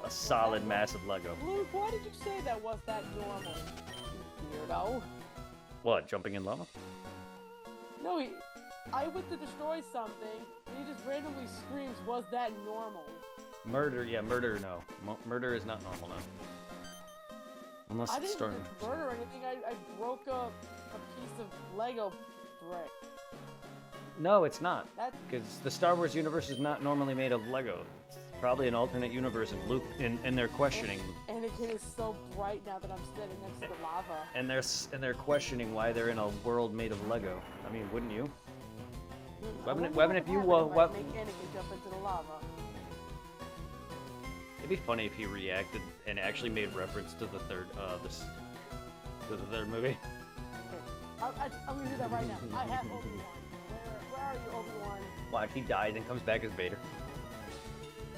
a solid, massive Lego. Luke, why did you say that was that normal? You weirdo. What? Jumping in lava? No, I went to destroy something, and he just randomly screams, "Was that normal?" Murder? Yeah, murder. No, murder is not normal now. Unless I it's didn't storm. murder anything. I broke a piece of Lego brick. No, it's not. That's Because the Star Wars universe is not normally made of Lego. It's probably an alternate universe, and Luke, and they're questioning, Anakin is so bright now that I'm standing next to the lava. and they're questioning why they're in a world made of Lego. I mean, wouldn't you? I Weapon- wonder weapon what if you, would happen if I what- make Anakin jump into the lava. It'd be funny if he reacted and actually made reference to the third, to the third movie. I'm gonna do that right now. I have Obi-Wan. Where are you, Obi-Wan? Watch, he dies and comes back as Vader.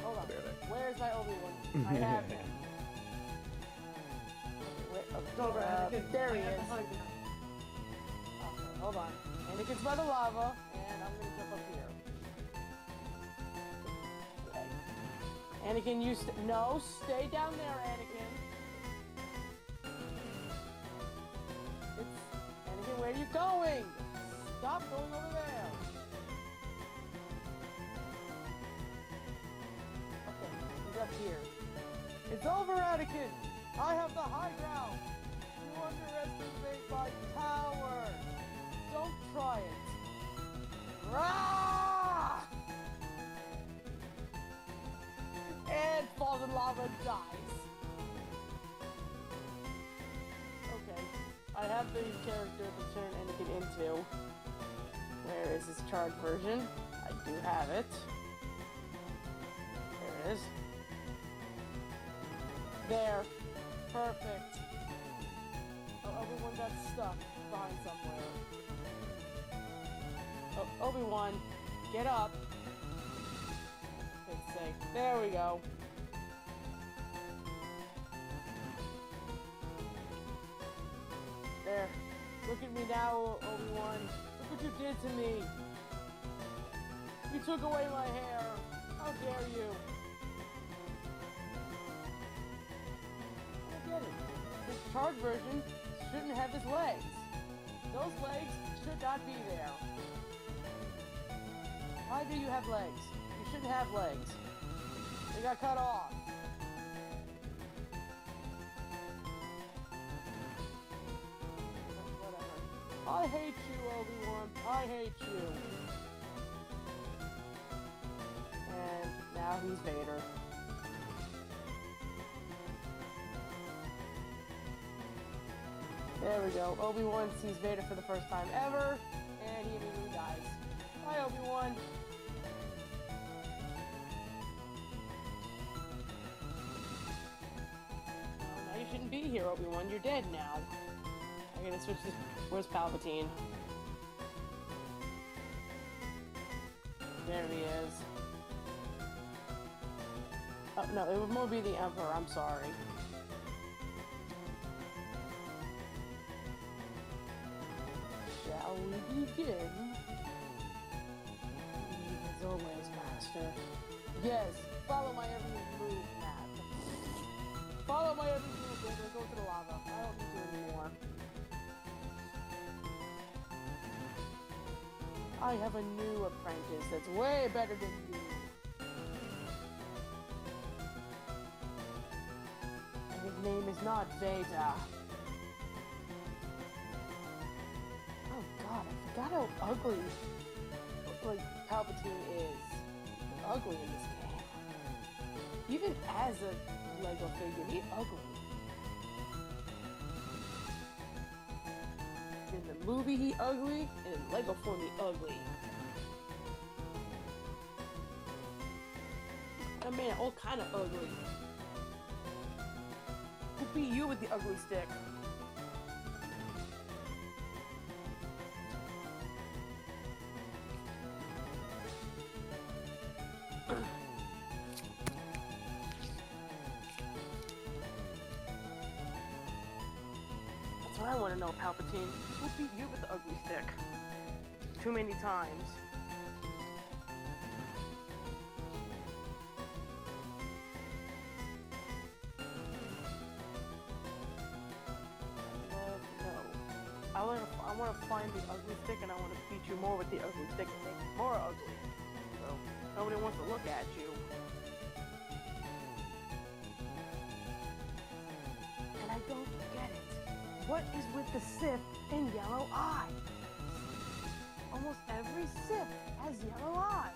Hold on. I'll be right back. Where's my Obi-Wan? I have him. There he is. Okay, hold on. Anakin's by the lava, and I'm gonna jump up here. Okay. Anakin, you no, stay down there, Anakin. Anakin, where are you going? Stop going over there. Okay, he's up here. It's over, Anakin. I have the high ground. You underestimate my power. Don't try it. Rah! And falls in lava and dies. Okay. I have the character to turn Anakin into. Where is his charred version? I do have it. There it is. There. Perfect. Oh, Obi-Wan got stuck behind somewhere. Oh, Obi-Wan, get up. For God's sake. There we go. There. Look at me now, Obi-Wan. Look what you did to me. You took away my hair. How dare you? I get it. This charred version shouldn't have his legs. Those legs should not be there. Why do you have legs? You shouldn't have legs. They got cut off. Whatever. I hate you, Obi-Wan. I hate you. And now he's Vader. There we go. Obi-Wan sees Vader for the first time ever, and he immediately dies. Bye, Obi-Wan. Oh, now you shouldn't be here, Obi-Wan. You're dead now. I'm gonna switch this. Where's Palpatine? There he is. Oh, no, it would more be the Emperor. I'm sorry. Shall we begin? As always, Master. Yes, follow my every move, Matt. Follow my every move, Vader. Go to the lava. I don't need you anymore. I have a new apprentice that's way better than you. And his name is not Vader. Oh god, I forgot how ugly Palpatine is. Ugly in this game. Even as a Lego figure, he's ugly. In the movie, he ugly, and in Lego form, he ugly. That man, all kind of ugly. Who beat you with the ugly stick? That's what I want to know, Palpatine. Who beat you with the ugly stick? Too many times. want to find the ugly stick and I want to beat you more with the ugly stick and make you more ugly. So nobody wants to look at you. And I don't get it. What is with the Sith and yellow eyes? Almost every Sith has yellow eyes.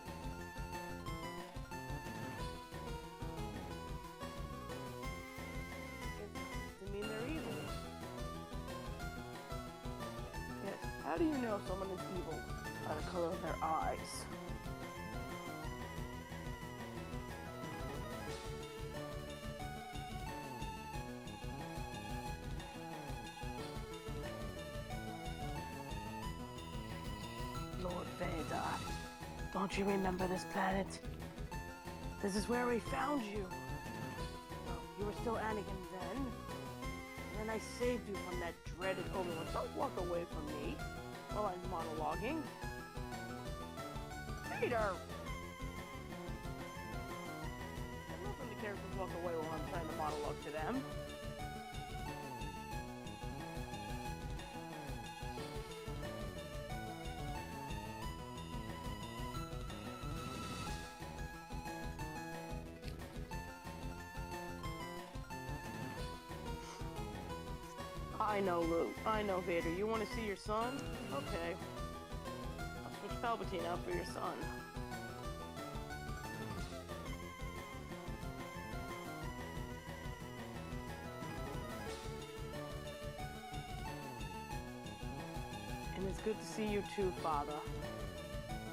To mean they're evil. Yes. How do you know someone is evil by the color of their eyes? Lord Vader, don't you remember this planet? This is where we found you. You were still Anakin then, and then I saved you from that dreaded Obi-Wan. Don't walk away from me while I'm monologuing. Vader! I love when the characters walk away while I'm trying to monologue to them. I know, Luke. I know, Vader. You want to see your son? Okay. I'll switch Palpatine out for your son. And it's good to see you too, Father.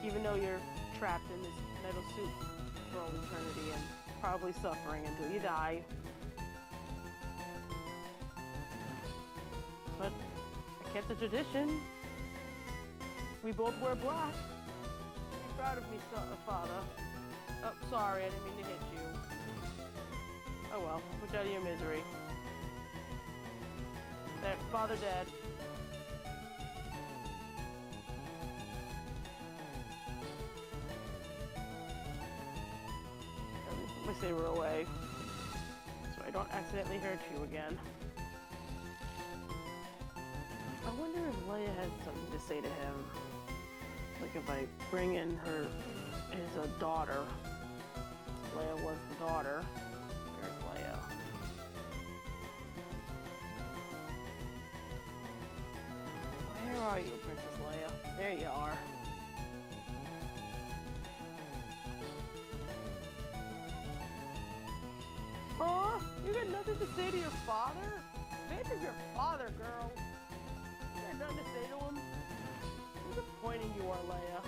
Even though you're trapped in this metal suit for all eternity and probably suffering until you die. But I kept the tradition. We both wear black. Be proud of me, Father. Oh, sorry, I didn't mean to hit you. Oh well, put you out of your misery. There, Father dead. Let me put my saber away, so I don't accidentally hurt you again. I wonder if Leia has something to say to him. Like if I bring in her as a daughter. Leia was the daughter. There's Leia. Where are you, Princess Leia? There you are. Aw, you got nothing to say to your father? Vader's your father, girl. You got nothing to say to him? Disappointing you are, Leia.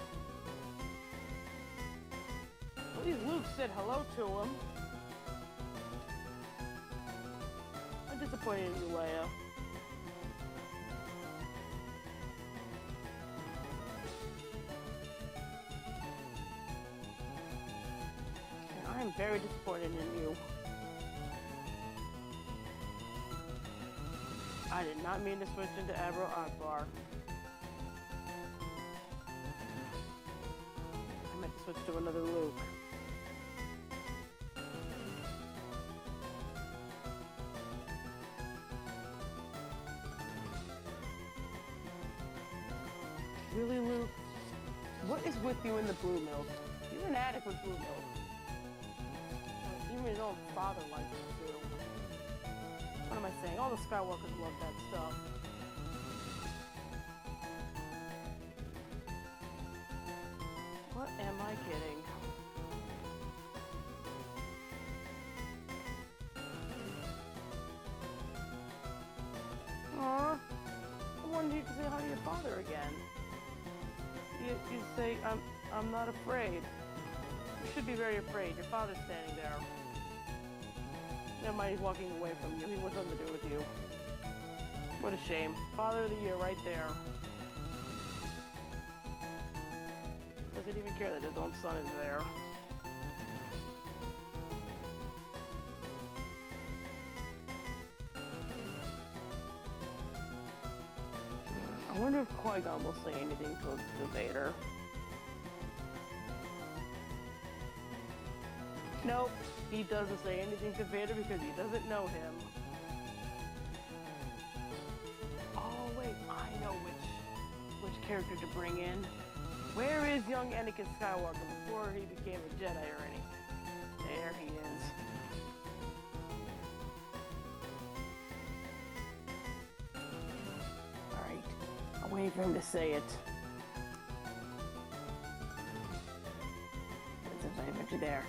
At least Luke said hello to him. I'm disappointed in you, Leia. And I am very disappointed in you. I did not mean to switch into Admiral Akbar. I meant to switch to another Luke. Really, Luke? What is with you in the blue milk? You're an addict with blue milk. Even his own father likes it too. What am I saying? All the Skywalkers love that stuff. What am I kidding? Aw, I wanted you to say hi to your father again. You say, I'm not afraid. You should be very afraid. Your father's standing there. Never mind, he's walking away from you. He wants nothing to do with you. What a shame. Father of the Year right there. Doesn't even care that his own son is there. I wonder if Qui-Gon will say anything to Vader. Nope, he doesn't say anything to Vader because he doesn't know him. Oh wait, I know which which character to bring in. Where is young Anakin Skywalker before he became a Jedi or anything? There he is. Alright, I'll wait for him to say it. There's anybody there.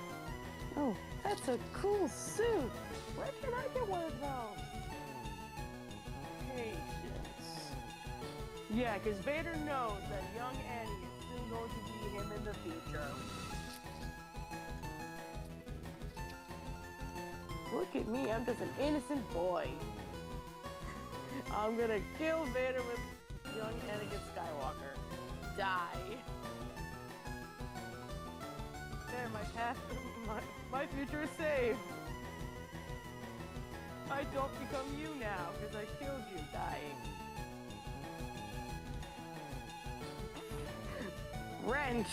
Oh, that's a cool suit! Where can I get one of those? Patience. Yeah, because Vader knows that young Annie is soon going to be him in the future. Look at me, I'm just an innocent boy. I'm gonna kill Vader with young Anakin Skywalker. Die. There, my path, my future is saved. I don't become you now, because I killed you dying. Wrench!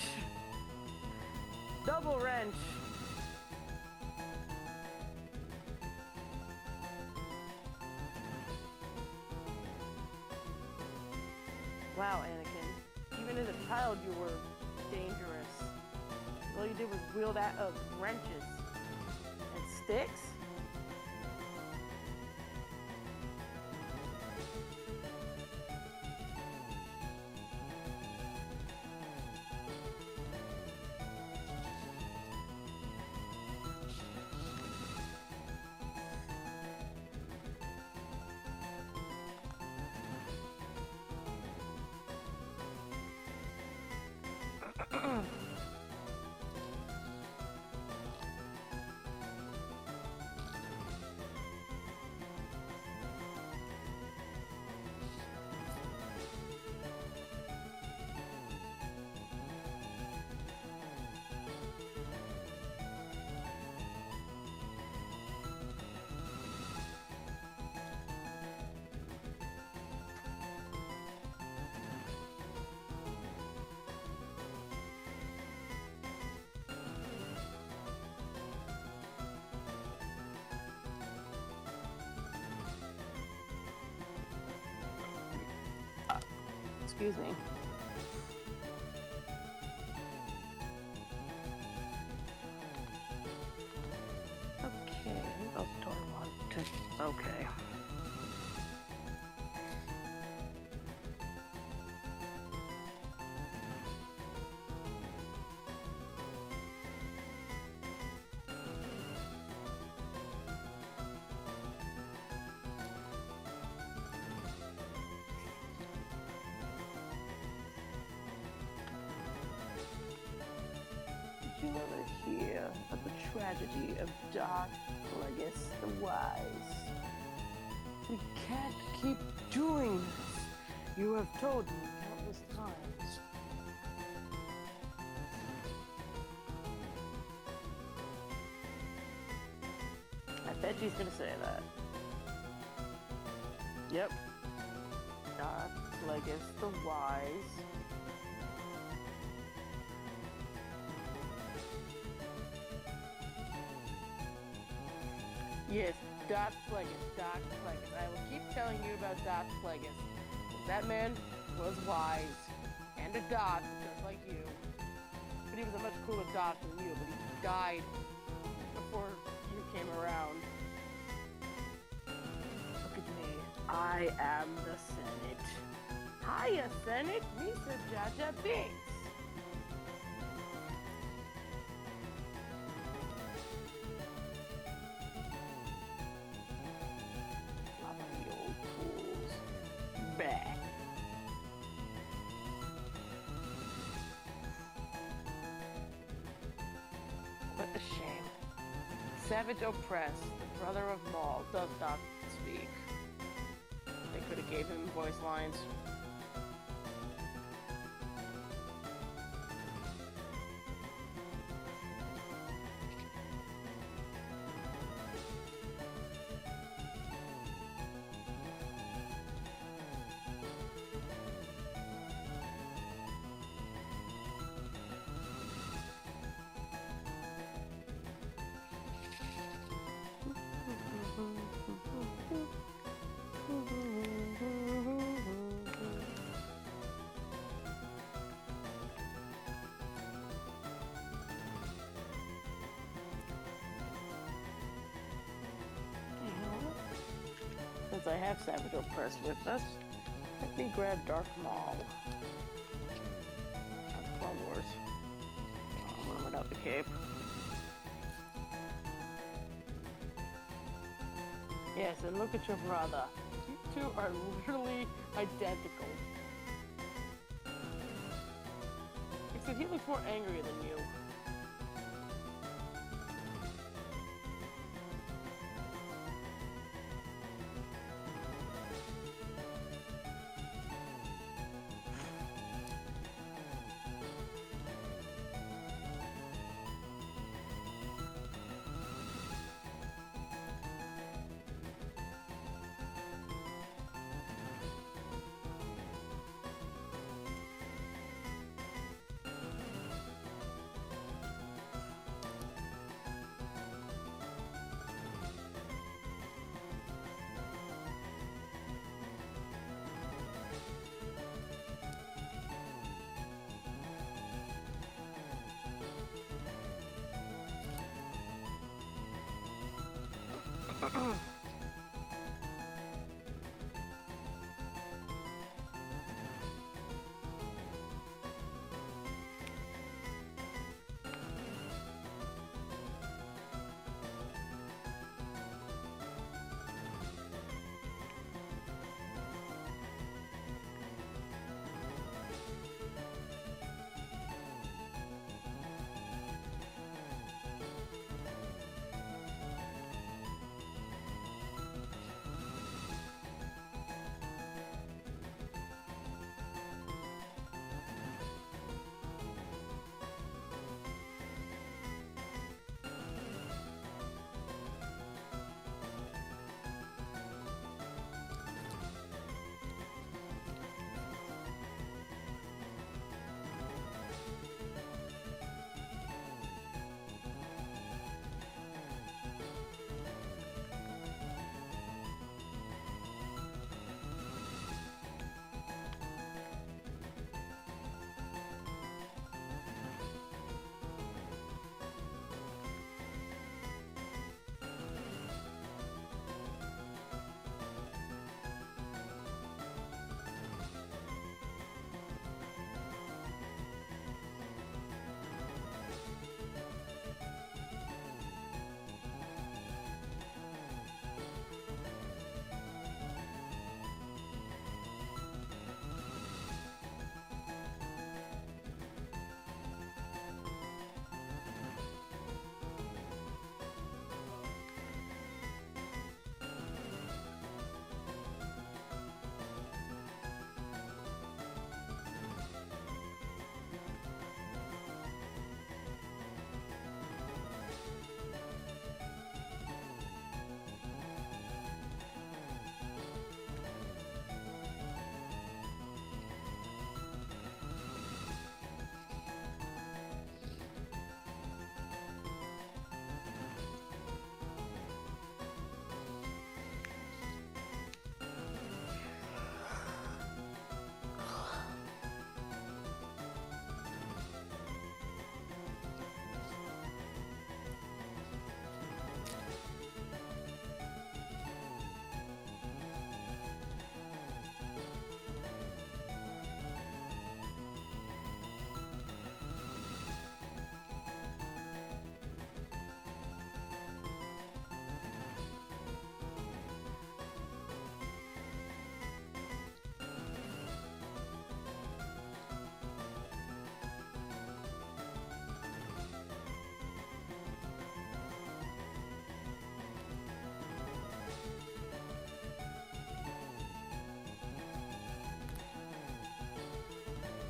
Double wrench! Wow, Anakin. Even as a child, you were dangerous. All you did was wield wrenches and sticks? Excuse me. Okay, what else do I want to... Okay. Did you ever hear of the tragedy of Darth Plagueis the Wise? We can't keep doing this. You have told me countless times. I bet she's gonna say that. Yep. Darth Plagueis the Wise. Yes, Darth Plagueis, Darth Plagueis. I will keep telling you about Darth Plagueis. That man was wise and a Darth, just like you. But he was a much cooler Darth than you, but he died before you came around. Look at me. I am the Senate. Hiya, Senate. Me, Sir Jar Jar Binks. Back. What a shame. Savage Opress, the brother of Maul, does not speak. They could have gave him voice lines. I have Savage Opress with us, let me grab Darth Maul. That's Clone Wars. One without the cape. Yes, and look at your brother. You two are literally identical. Except he looks more angry than you.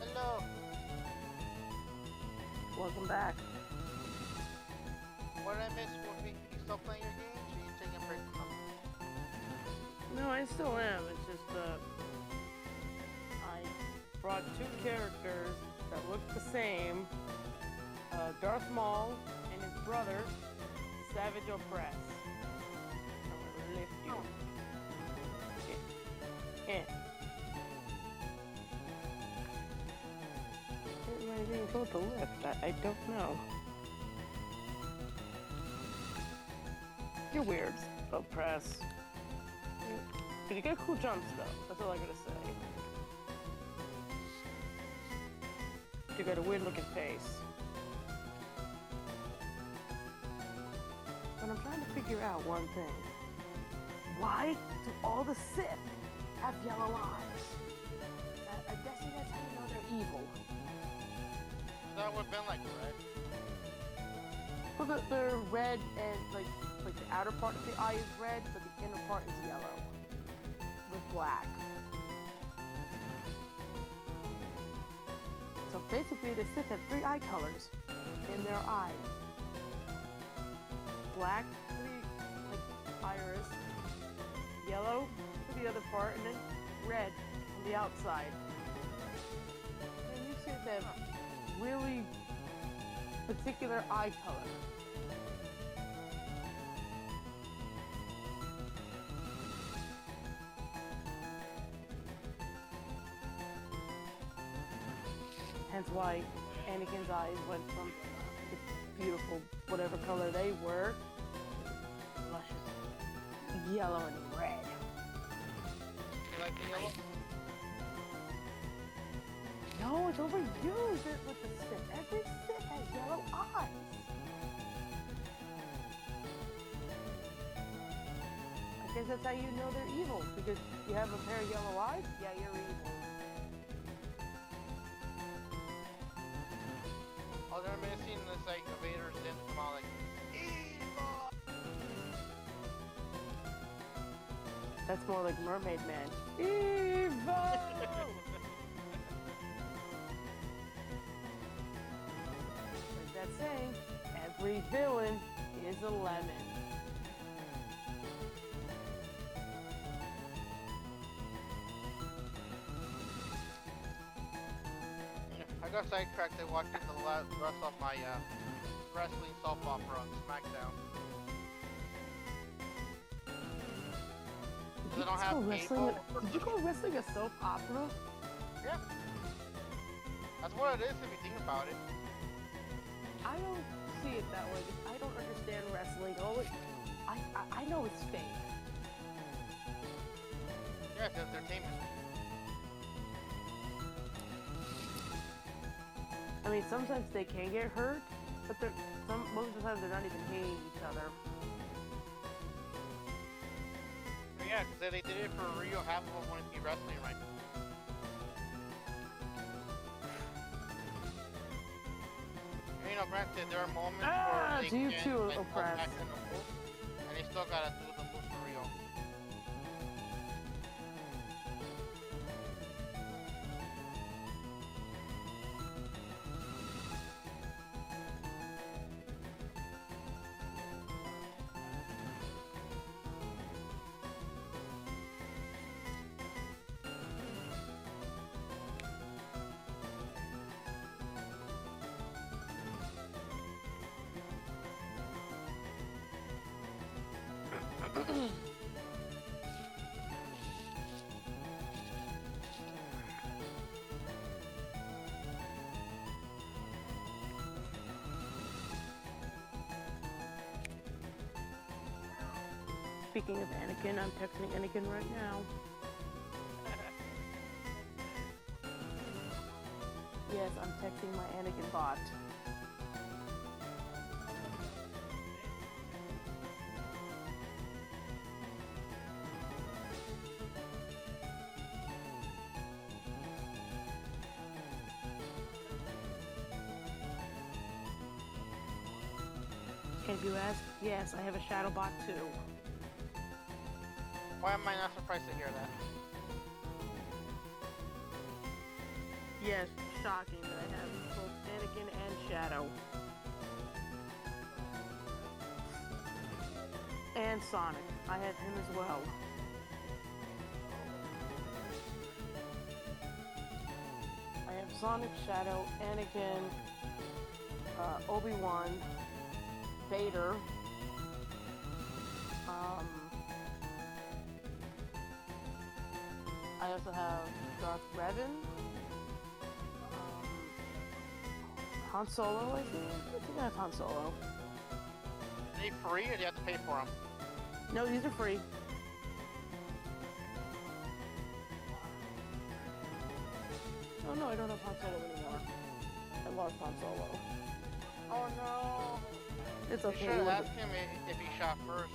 Hello. Welcome back. What did I miss? Wolfie? You still playing your games, or you taking a break from them? No, I still am. It's just I brought two characters that look the same. Darth Maul and his brother, Savage Opress. I'm gonna lift you. Yeah. What am I being told to lift? I don't know. You're weird, Opress. But you get cool jumps though. That's all I gotta say. You got a weird looking face. But I'm trying to figure out one thing. Why do all the Sith have yellow eyes? I'm guessing that's how you know they're evil. That would have been like red. Well, they're red and like the outer part of the eye is red, but the inner part is yellow with black. So basically, the Sith have 3 eye colors in their eyes. Black for the iris, yellow for the other part, and then red on the outside. And you Sith have really particular eye color. Hence why Anakin's eyes went from the beautiful whatever color they were, luscious yellow and red. You like the yellow? No, it's overused with the Sith. Every Sith has yellow eyes. I guess that's how you know they're evil, because you have a pair of yellow eyes, yeah, you're evil. All I've ever seen is like Vader's then come out like evil. That's more like Mermaid Man. Evil! Like that saying, every villain is a lemon. I got sidetracked and watching the rest of my wrestling soap opera on SmackDown. They don't have cable. Did you go wrestling a soap opera? Yeah. That's what it is if you think about it. I don't see it that way. I don't understand wrestling. I know it's fake. Yeah, it's entertainment. I mean, sometimes they can get hurt, but most of the time they're not even hitting each other. Yeah, because they did it for Rio. Half of them wouldn't be wrestling right now. You know, granted, there are moments where they you can too, like, go oppressed. back in the pool, and they still gotta do the move for Rio. Speaking of Anakin, I'm texting Anakin right now. Yes, I'm texting my Anakin bot. If you ask, yes, I have a shadow bot too. Why am I not surprised to hear that? Yes, shocking that I have both Anakin and Shadow. And Sonic. I have him as well. I have Sonic, Shadow, Anakin, Obi-Wan, Vader, I also have Darth Revan, Han Solo, I think I have Han Solo. Are they free or do you have to pay for them? No, these are free. Oh no, I don't have Han Solo anymore. I lost Han Solo. Oh no! It's You okay. should have asked him if he shot first.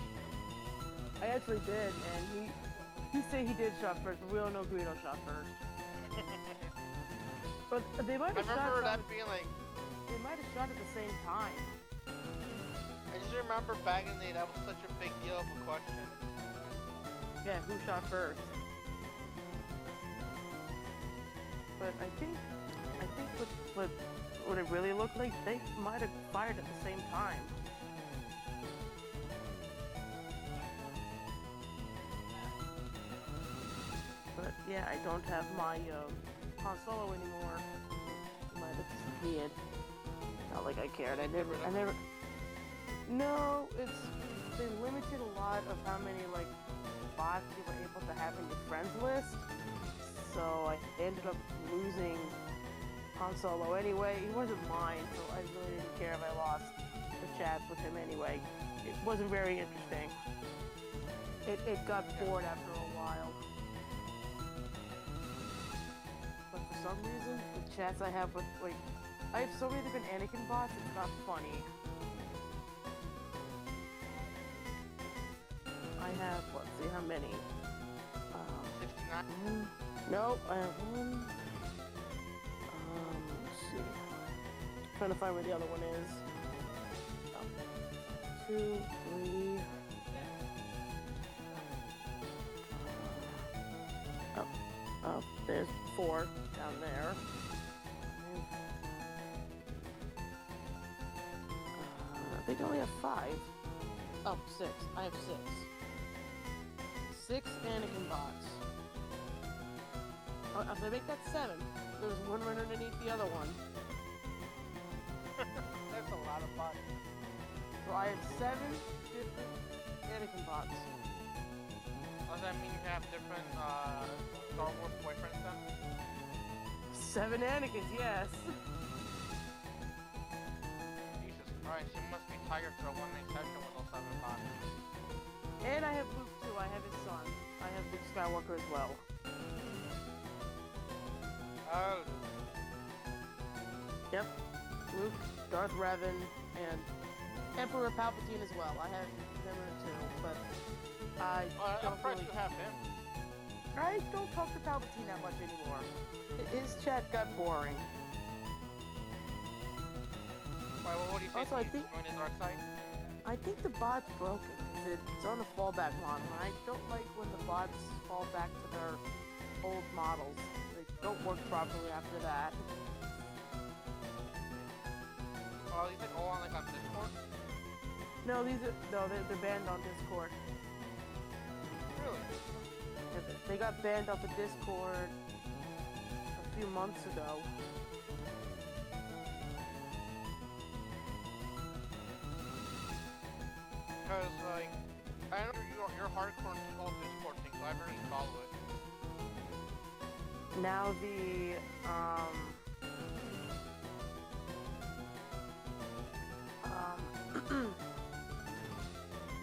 I actually did, and he said he did shot first, but we all know Greedo shot first. But they might I have shot. remember that feeling. They might have shot at the same time. I just remember back in the day that was such a big deal of a question. Yeah, who shot first? But I think what it really looked like, they might have fired at the same time. But yeah, I don't have my Han Solo anymore. It might have disappeared. Not like I cared. I never. No, they limited a lot of how many like bots you were able to have in your friends list. So I ended up losing Han Solo anyway. He wasn't mine, so I really didn't care if I lost the chats with him anyway. It wasn't very interesting. It got bored after a while. But for some reason, the chats I have with, like, I have so many different Anakin bots, it's not funny. I have, let's see how many. 69? Nope, I have one. Let's see. Trying to find where the other one is. Oh. 2, 3. Oh, there's 4 down there. I think I only have 5. Oh, 6. I have 6. 6 Anakin bots. Oh, if I make that 7, there's one right underneath the other one. That's a lot of bots. So I have 7 different Anakin bots. Does that mean you have different Star Wars boyfriends then? 7 Anakins, yes. Jesus Christ, you must be tired for a one-night session with all 7 bots. And I have Luke too. I have his son. I have Luke Skywalker as well. Oh. Yep. Luke, Darth Revan, and Emperor Palpatine as well. I have them too, but I I'm surprised you have him. I don't talk to Palpatine that much anymore. His chat got boring. Why, what do you say? Also, I He's think- joining the dark side? I think the bot's broken. It's on a fallback model, and I don't like when the bots fall back to their old models. They don't work properly after that. Oh, these are all on like on Discord? No, they're banned on Discord. Really? They got banned off of Discord a few months ago. Because, like, I know you're hardcore into the whole Discord thing, so I barely follow it. Now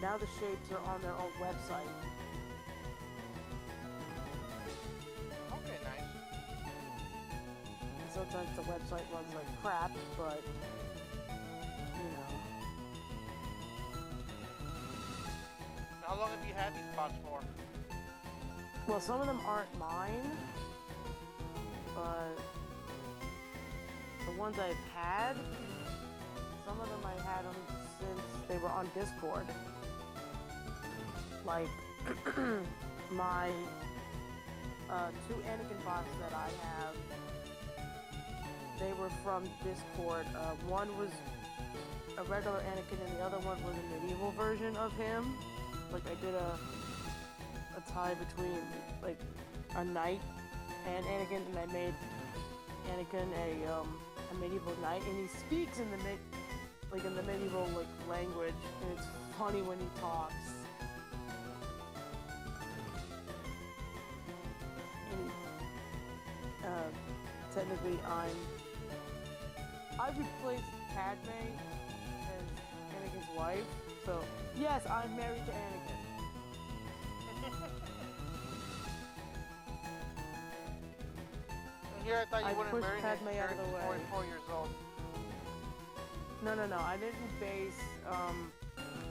now the shapes are on their own website. Okay, nice. And sometimes the website runs like crap, but you know. How long have you had these bots for? Well, some of them aren't mine, but the ones I've had, some of them I had them since they were on Discord. Like my 2 Anakin bots that I have, they were from Discord. One was a regular Anakin and the other one was a medieval version of him. Like I did a tie between like a knight and Anakin, and I made Anakin a medieval knight, and he speaks in the medieval like language, and it's funny when he talks. And technically I replaced Padme as Anakin's wife, so yes, I'm married to Anakin. here, I thought I you wouldn't pushed marry Padme him. out of the You're way. 44 years old. No, I didn't base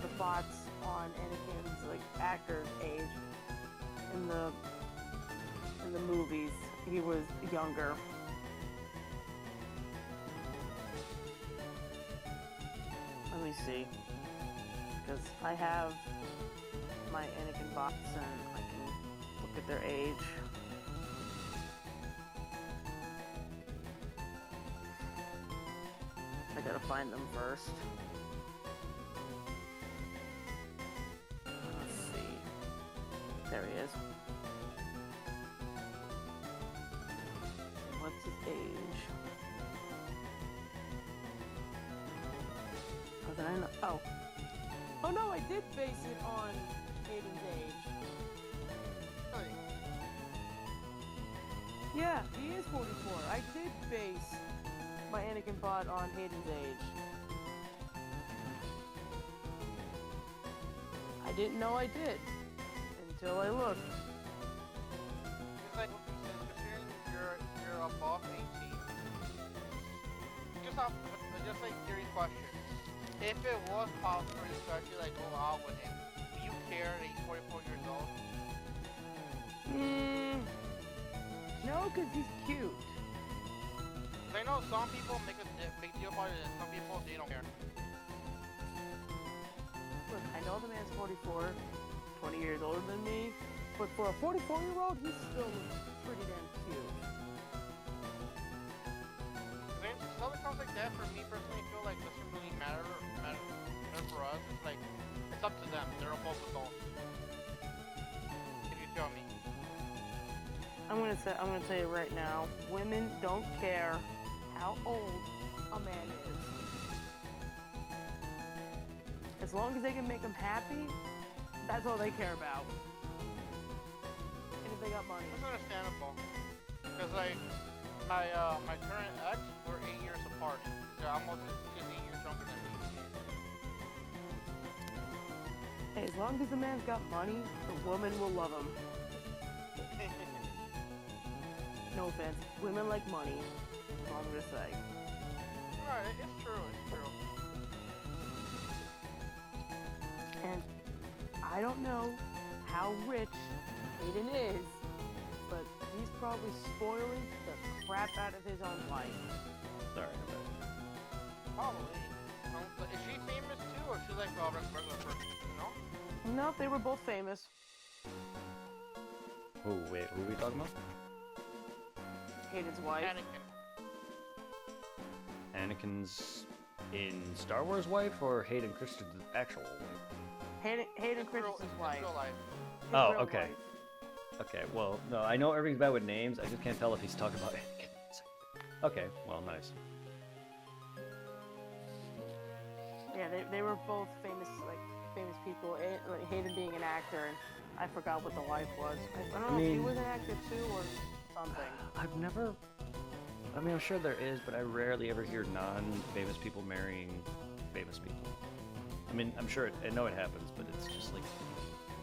the bots on Anakin's like actor's age. In the movies, he was younger. Let me see, because I have my Anakin bots and I can look at their age. I gotta find them first. Let's see. There he is. What's his age? Oh, did I know? Oh. Oh no, I did base it on Hayden's age. Really? Yeah, he is 44. I did base my Anakin bot on Hayden's age. I didn't know I did until I looked. It's like, considering you're above 18. Just like serious question. If it was possible for you to actually like go out with him, do you care that he's 44 years old? No, because he's cute. 'Cause I know some people make a big deal about it, and some people they don't care. Look, I know the man's 44, 20 years older than me, but for a 44-year-old, he still looks pretty damn cute. When stuff that comes like that, for me personally, I feel like doesn't really matter for us. It's like it's up to them. They're both adults. If you feel me. I'm gonna tell you right now, women don't care how old a man is. As long as they can make them happy, that's all they care about. And if they got money. It's understandable. Because like my current ex, we're 8 years apart. They're almost just 8 years younger than me. Hey, as long as the man's got money, the woman will love him. No offense, women like money. That's all I'm gonna say. Alright, it's true. And I don't know how rich Aiden is, but he's probably spoiling the crap out of his own life. Sorry. Probably. Is she famous too, or is she like a regular person? You know? No, they were both famous. Oh wait, who are we talking about? Hayden's wife. Anakin. Anakin's in Star Wars wife or Hayden Christensen's actual wife? Hayden It's Christensen's wife. real life. His Oh, real okay. wife. Okay, well, no, I know everything's bad with names. I just can't tell if he's talking about Anakin. Okay, well, nice. Yeah, they were both famous people. Like Hayden being an actor, and I forgot what the wife was. I don't know if he mean- was an actor too or something. I've never. I mean, I'm sure there is, but I rarely ever hear non-famous people marrying famous people. I mean, I'm sure I know it happens, but it's just like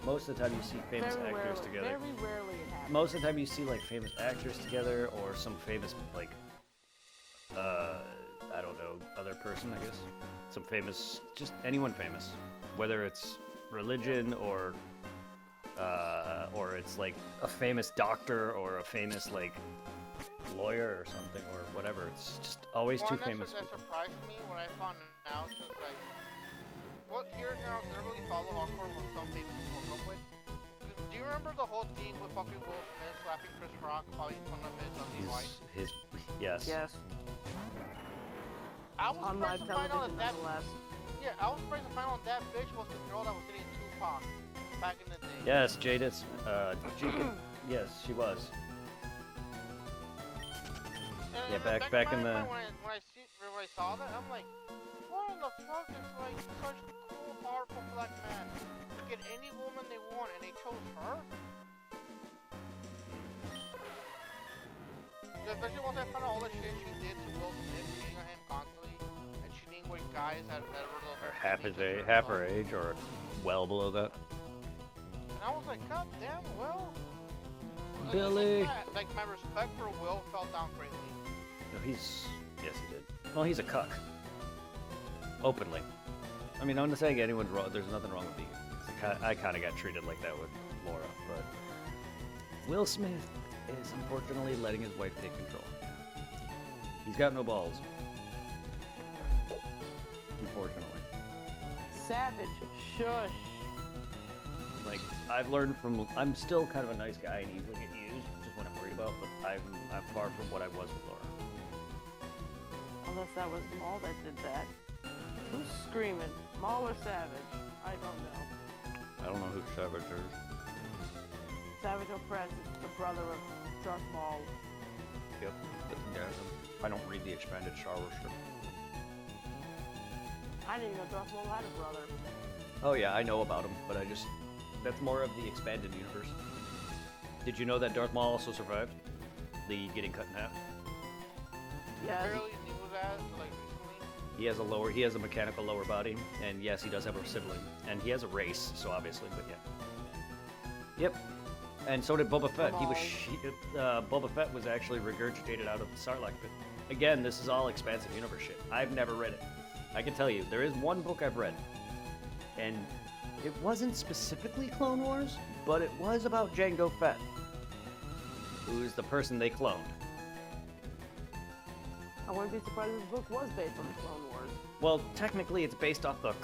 most of the time you see famous Very actors rarely, together. Very rarely it happens. Most of the time you see like famous actors together or some famous like I don't know, other person, I guess. Some famous, just anyone famous, whether it's religion or it's like a famous doctor or a famous like lawyer or something or whatever. It's just always two famous that people. surprised me when I found out was like, well, here now I really follow hardcore what some people woke up with. Do you remember the whole thing with fucking Will Smith slapping Chris Rock while he's one of his wife? His yes. Yes. I was On live surprised to find out television, that nonetheless. yeah, I was surprised to find out that bitch was the girl that was dating Tupac back in the day. Yes, Jadis. Yes, she was. And Yeah, at back in time, the- when I saw that, I'm like, what in the fuck is like such a cool, powerful black man? Get any woman they want, and they chose her. Especially once I found out all the shit she did to Will Smith, cheating on him constantly, and cheating with guys that were Or half her age, or well below that. And I was like, God damn, Will. Billy. Like my respect for Will fell down greatly. No, yes, he did. Well, he's a cuck. Openly. I mean, I'm not saying anyone's wrong. There's nothing wrong with being. I kind of got treated like that with Laura, but Will Smith is unfortunately letting his wife take control. He's got no balls. Unfortunately. Savage. Shush. Like, I've learned from. I'm still kind of a nice guy and easily get used, which is what I'm worried about, but I'm far from what I was with Laura. Unless that was Maul that did that. Who's screaming? Maul or Savage? I don't know. I don't know who Savage is. Savage Opress is the brother of Darth Maul. Yep. Yeah, I don't read the expanded Star Wars strip. I didn't even know Darth Maul had a brother. Oh yeah, I know about him, but that's more of the expanded universe. Did you know that Darth Maul also survived the getting cut in half? Yeah. Barely knew that like recently. He has a mechanical lower body, and yes, he does have a sibling, and he has a race, so obviously, but yeah. Yep. And so did Boba Fett. Boba Fett was actually regurgitated out of the Sarlacc pit. Again, this is all expansive universe shit. I've never read it. I can tell you, there is one book I've read, and it wasn't specifically Clone Wars, but it was about Jango Fett, who is the person they cloned. I wouldn't be surprised if this book was based on the Clone Wars. Well, technically, it's based off the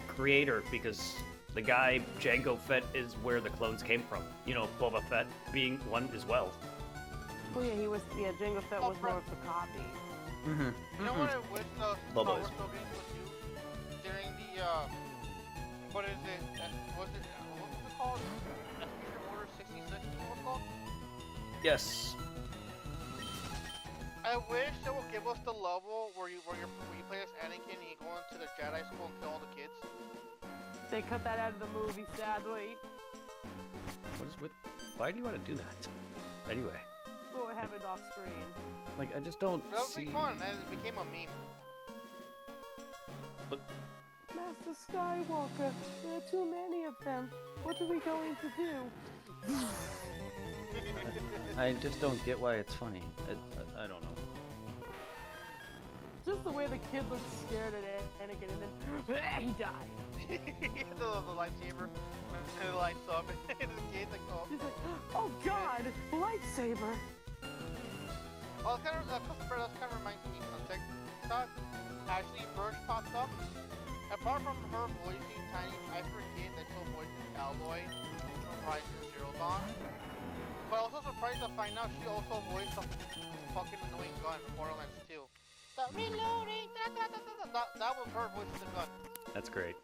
creator, because the guy Jango Fett is where the clones came from. You know, Boba Fett being one as well. Oh yeah, Jango Fett was more of the copy. Mm-hmm. You know what I wish the Star Boba Wars is. games would do during the what is it? What was it called? Execution Order 66. Is what it's called? Yes. I wish they would give us the level where you play as Anakin and you go into the Jedi school and kill all the kids. They cut that out of the movie, sadly. Why do you want to do that? Anyway, So I have it off screen. like, I just don't That would see. be fun, and it became a meme. Master Skywalker, there are too many of them. What are we going to do? I just don't get why it's funny. I don't know. Just the way the kid looks scared at Anakin and then he died. the lightsaber, and it lights up, and the kid's like, oh. He's like, oh god, lightsaber. Well, that kind of reminds me of TikTok. Ashley Burch popped up. Apart from her voicing Tiny, I forget that she'll voice Alloy from Horizon Zero Dawn. But I was also surprised to find out she also voiced the fucking annoying gun from Borderlands 2. The reloading! That was her voicing the gun. That's great.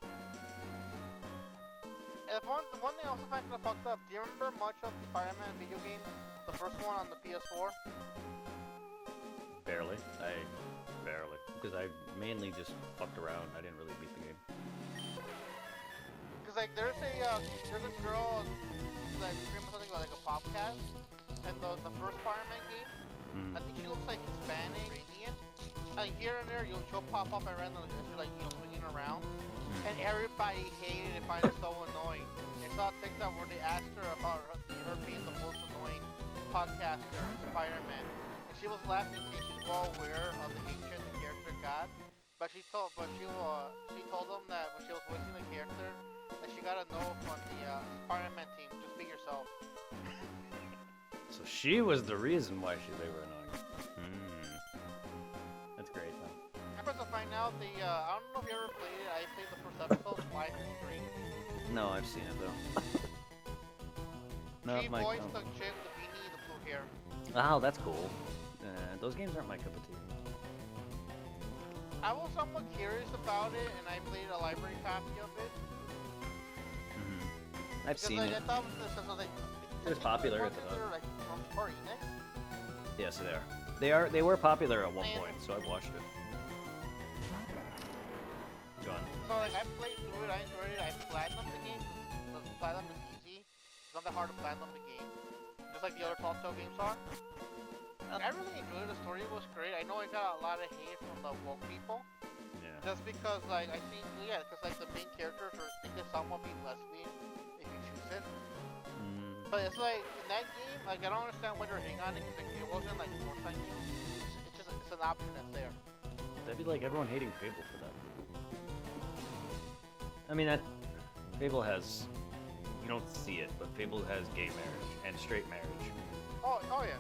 And the one thing I also find kind of fucked up, do you remember much of the Spider-Man video game? The first one on the PS4? Barely. Because I mainly just fucked around. I didn't really beat the game. Cause like there's a girl that screams something like a podcast, and the first Spider-Man game, I think she looks like Hispanic, Iranian, and here and there she'll pop up and randomly as you're like swinging around, and everybody hated it, find it so annoying. They saw a TikTok where they asked her about her being the most annoying podcaster in Spider-Man, and she was laughing saying she's well aware of the hatred the character got, but she told them that when she was voicing the character, that she got a no from the Spider-Man team. Just be yourself. So she was the reason why they were annoying. That's great, though. I'm supposed to find out I don't know if you ever played it. I played the first episode, Life is Strange. No, I've seen it, though. She voiced the chick, the beanie, the blue hair. Oh, that's cool. Those games aren't my cup of tea. I was somewhat curious about it, and I played a library copy of it. I've seen it. I thought It was popular at the time. time. Like from Square Enix. Yes, they are. They were popular at one point, so I've watched it. John. So like I played through it, I enjoyed it. I platinumed the game. The platinum is easy. It's not that hard to platinum the game, just like the other Telltale games are. I really enjoyed it. The story was great. I know I got a lot of hate from the woke people. Yeah. Just because, like, I think, because, like, the main characters are thinking someone be lesbian if you choose it. But it's like in that game, like I don't understand why they're hating on it because like, it wasn't like forced on you. It's just it's an option that's there. That'd be like everyone hating Fable for that. I mean, that Fable has, you don't see it, but Fable has gay marriage and straight marriage. Oh yeah.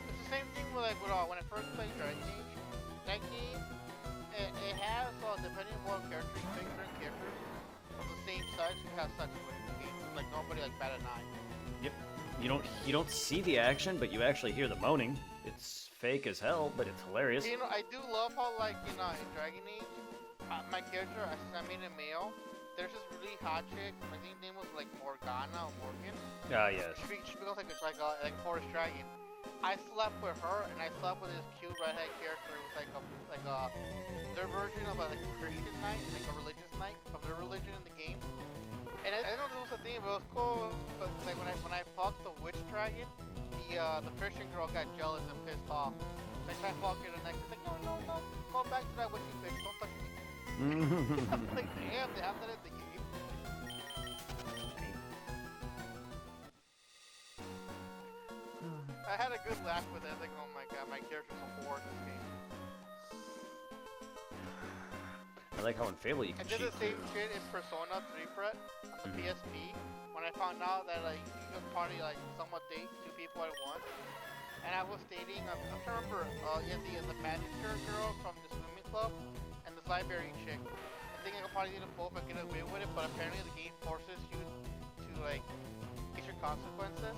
It's the same thing with like when I first played Dragon Age. That game, it has depending on what character you pick, certain characters of the same sex who have sex with the game. Like nobody like bat an eye. Yep. You don't see the action, but you actually hear the moaning. It's fake as hell, but it's hilarious. You know, I do love how like in Dragon Age, my character, I made a male. There's this really hot chick. I think her name was like Morgana or Morgan. Ah, yes. She becomes like a forest dragon. I slept with her, and I slept with this cute redhead character who was like their version of a Christian knight, like a religious knight of their religion in the game. And I don't know if it was a thing, but it was cool. But like when I fucked the witch dragon, the Christian girl got jealous and pissed off. So I tried fucking her next. She's like, no, go back to that witchy bitch. Don't touch me. I was like, damn, they have that in the game. I had a good laugh with it. Like, oh my god, my character's a whore in this game. I like how in Fable you I can did cheat the same too. shit in Persona 3 Fret on the PSP when I found out that like you could party like somewhat date two people at once. And I was dating, I'm trying to remember, the manager girl from the swimming club and this library chick. I think I could probably do them both and get away with it, but apparently the game forces you to like get your consequences.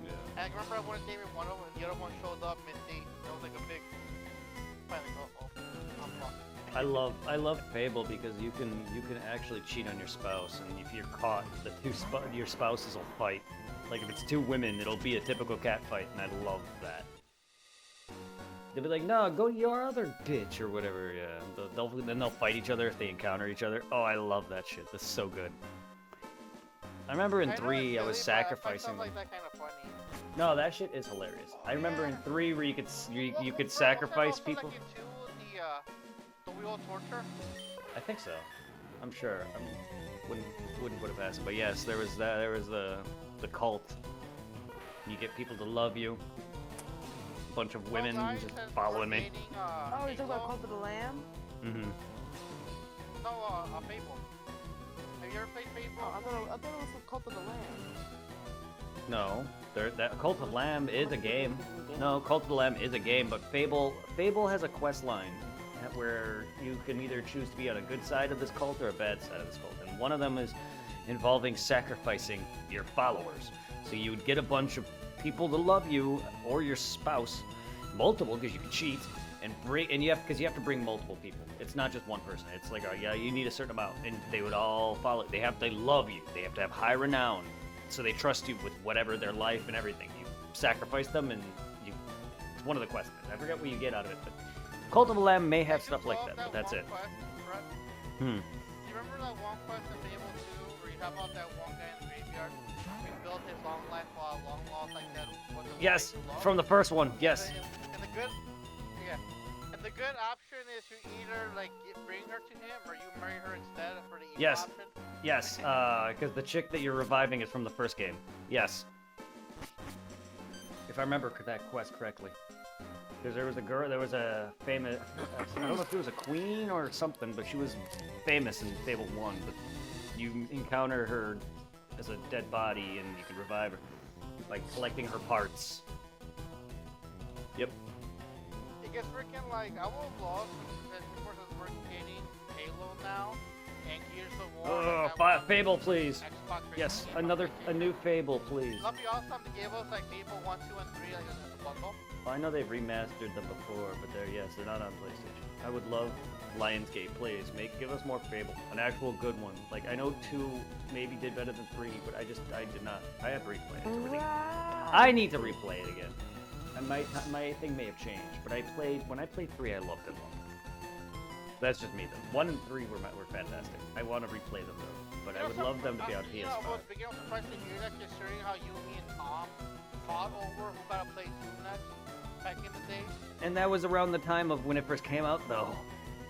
Yeah. And I remember I wanted to date with one of them and the other one showed up mid-date. It was like a big, finally go, oh, I'm fucked. I love Fable because you can actually cheat on your spouse, and if you're caught, your spouses will fight. Like if it's two women, it'll be a typical cat fight, and I love that. They'll be like, "No, go to your other bitch" or whatever. Yeah, then they'll fight each other if they encounter each other. Oh, I love that shit. That's so good. I remember in 3, I was sacrificing. Like that kind of funny. No, that shit is hilarious. I remember in 3 where you could sacrifice people. Like in 2, the wheel of torture. I think so. I'm sure. Wouldn't put it past it. But yes, there was that. There was the cult. You get people to love you. A bunch of women just following me. Oh, you're talking about Cult of the Lamb? Mm-hmm. No, Fable. Have you ever played Fable? Oh, I thought it was Cult of the Lamb. No, that Cult of Lamb is a game. No, Cult of the Lamb is a game, but Fable has a quest line where you can either choose to be on a good side of this cult or a bad side of this cult, and one of them is involving sacrificing your followers. So you would get a bunch of people to love you or your spouse, multiple because you can cheat, and you have to bring multiple people. It's not just one person. It's like, yeah, you need a certain amount, and they would all follow. They love you. They have to have high renown, so they trust you with whatever their life and everything. You sacrifice them, and it's one of the quests. I forget what you get out of it, but Cult of the Lamb may have stuff like that, but that's it. Quest, Hmm. do you remember that one quest in Fable 2 where you have out that one guy in the graveyard? We built his long life long lost like that. Yes, from the first one. Yes. And the good, and the good option is you either like bring her to him or you marry her instead for the evil Yes. option. Yes, because the chick that you're reviving is from the first game. Yes. If I remember that quest correctly. Because there was a famous, I don't know if it was a queen or something, but she was famous in Fable 1, but you encounter her as a dead body and you can revive her by collecting her parts. Yep. It gets freaking like, I was lost because of course we're getting Halo now and Gears of War. Oh, like, that was Fable, please. Xbox Yes, 360. a new Fable, please. It'll be awesome to give us like Fable 1, 2, and 3 like as a bundle. Well, I know they've remastered them before, but they're not on PlayStation. I would love Lionsgate, please. Give us more Fable, an actual good one. Like I know 2 maybe did better than 3, but I did not. I have to replay it. I need to replay it again. And my thing may have changed, but when I played 3, I loved it more. That's just me though. 1 and 3 were fantastic. I want to replay them though, but I would love them to be on PS5. I was beginning to surprised to hear that, considering how you, me, and Tom fought over who got to play 2 next back in the day. And that was around the time of when it first came out though.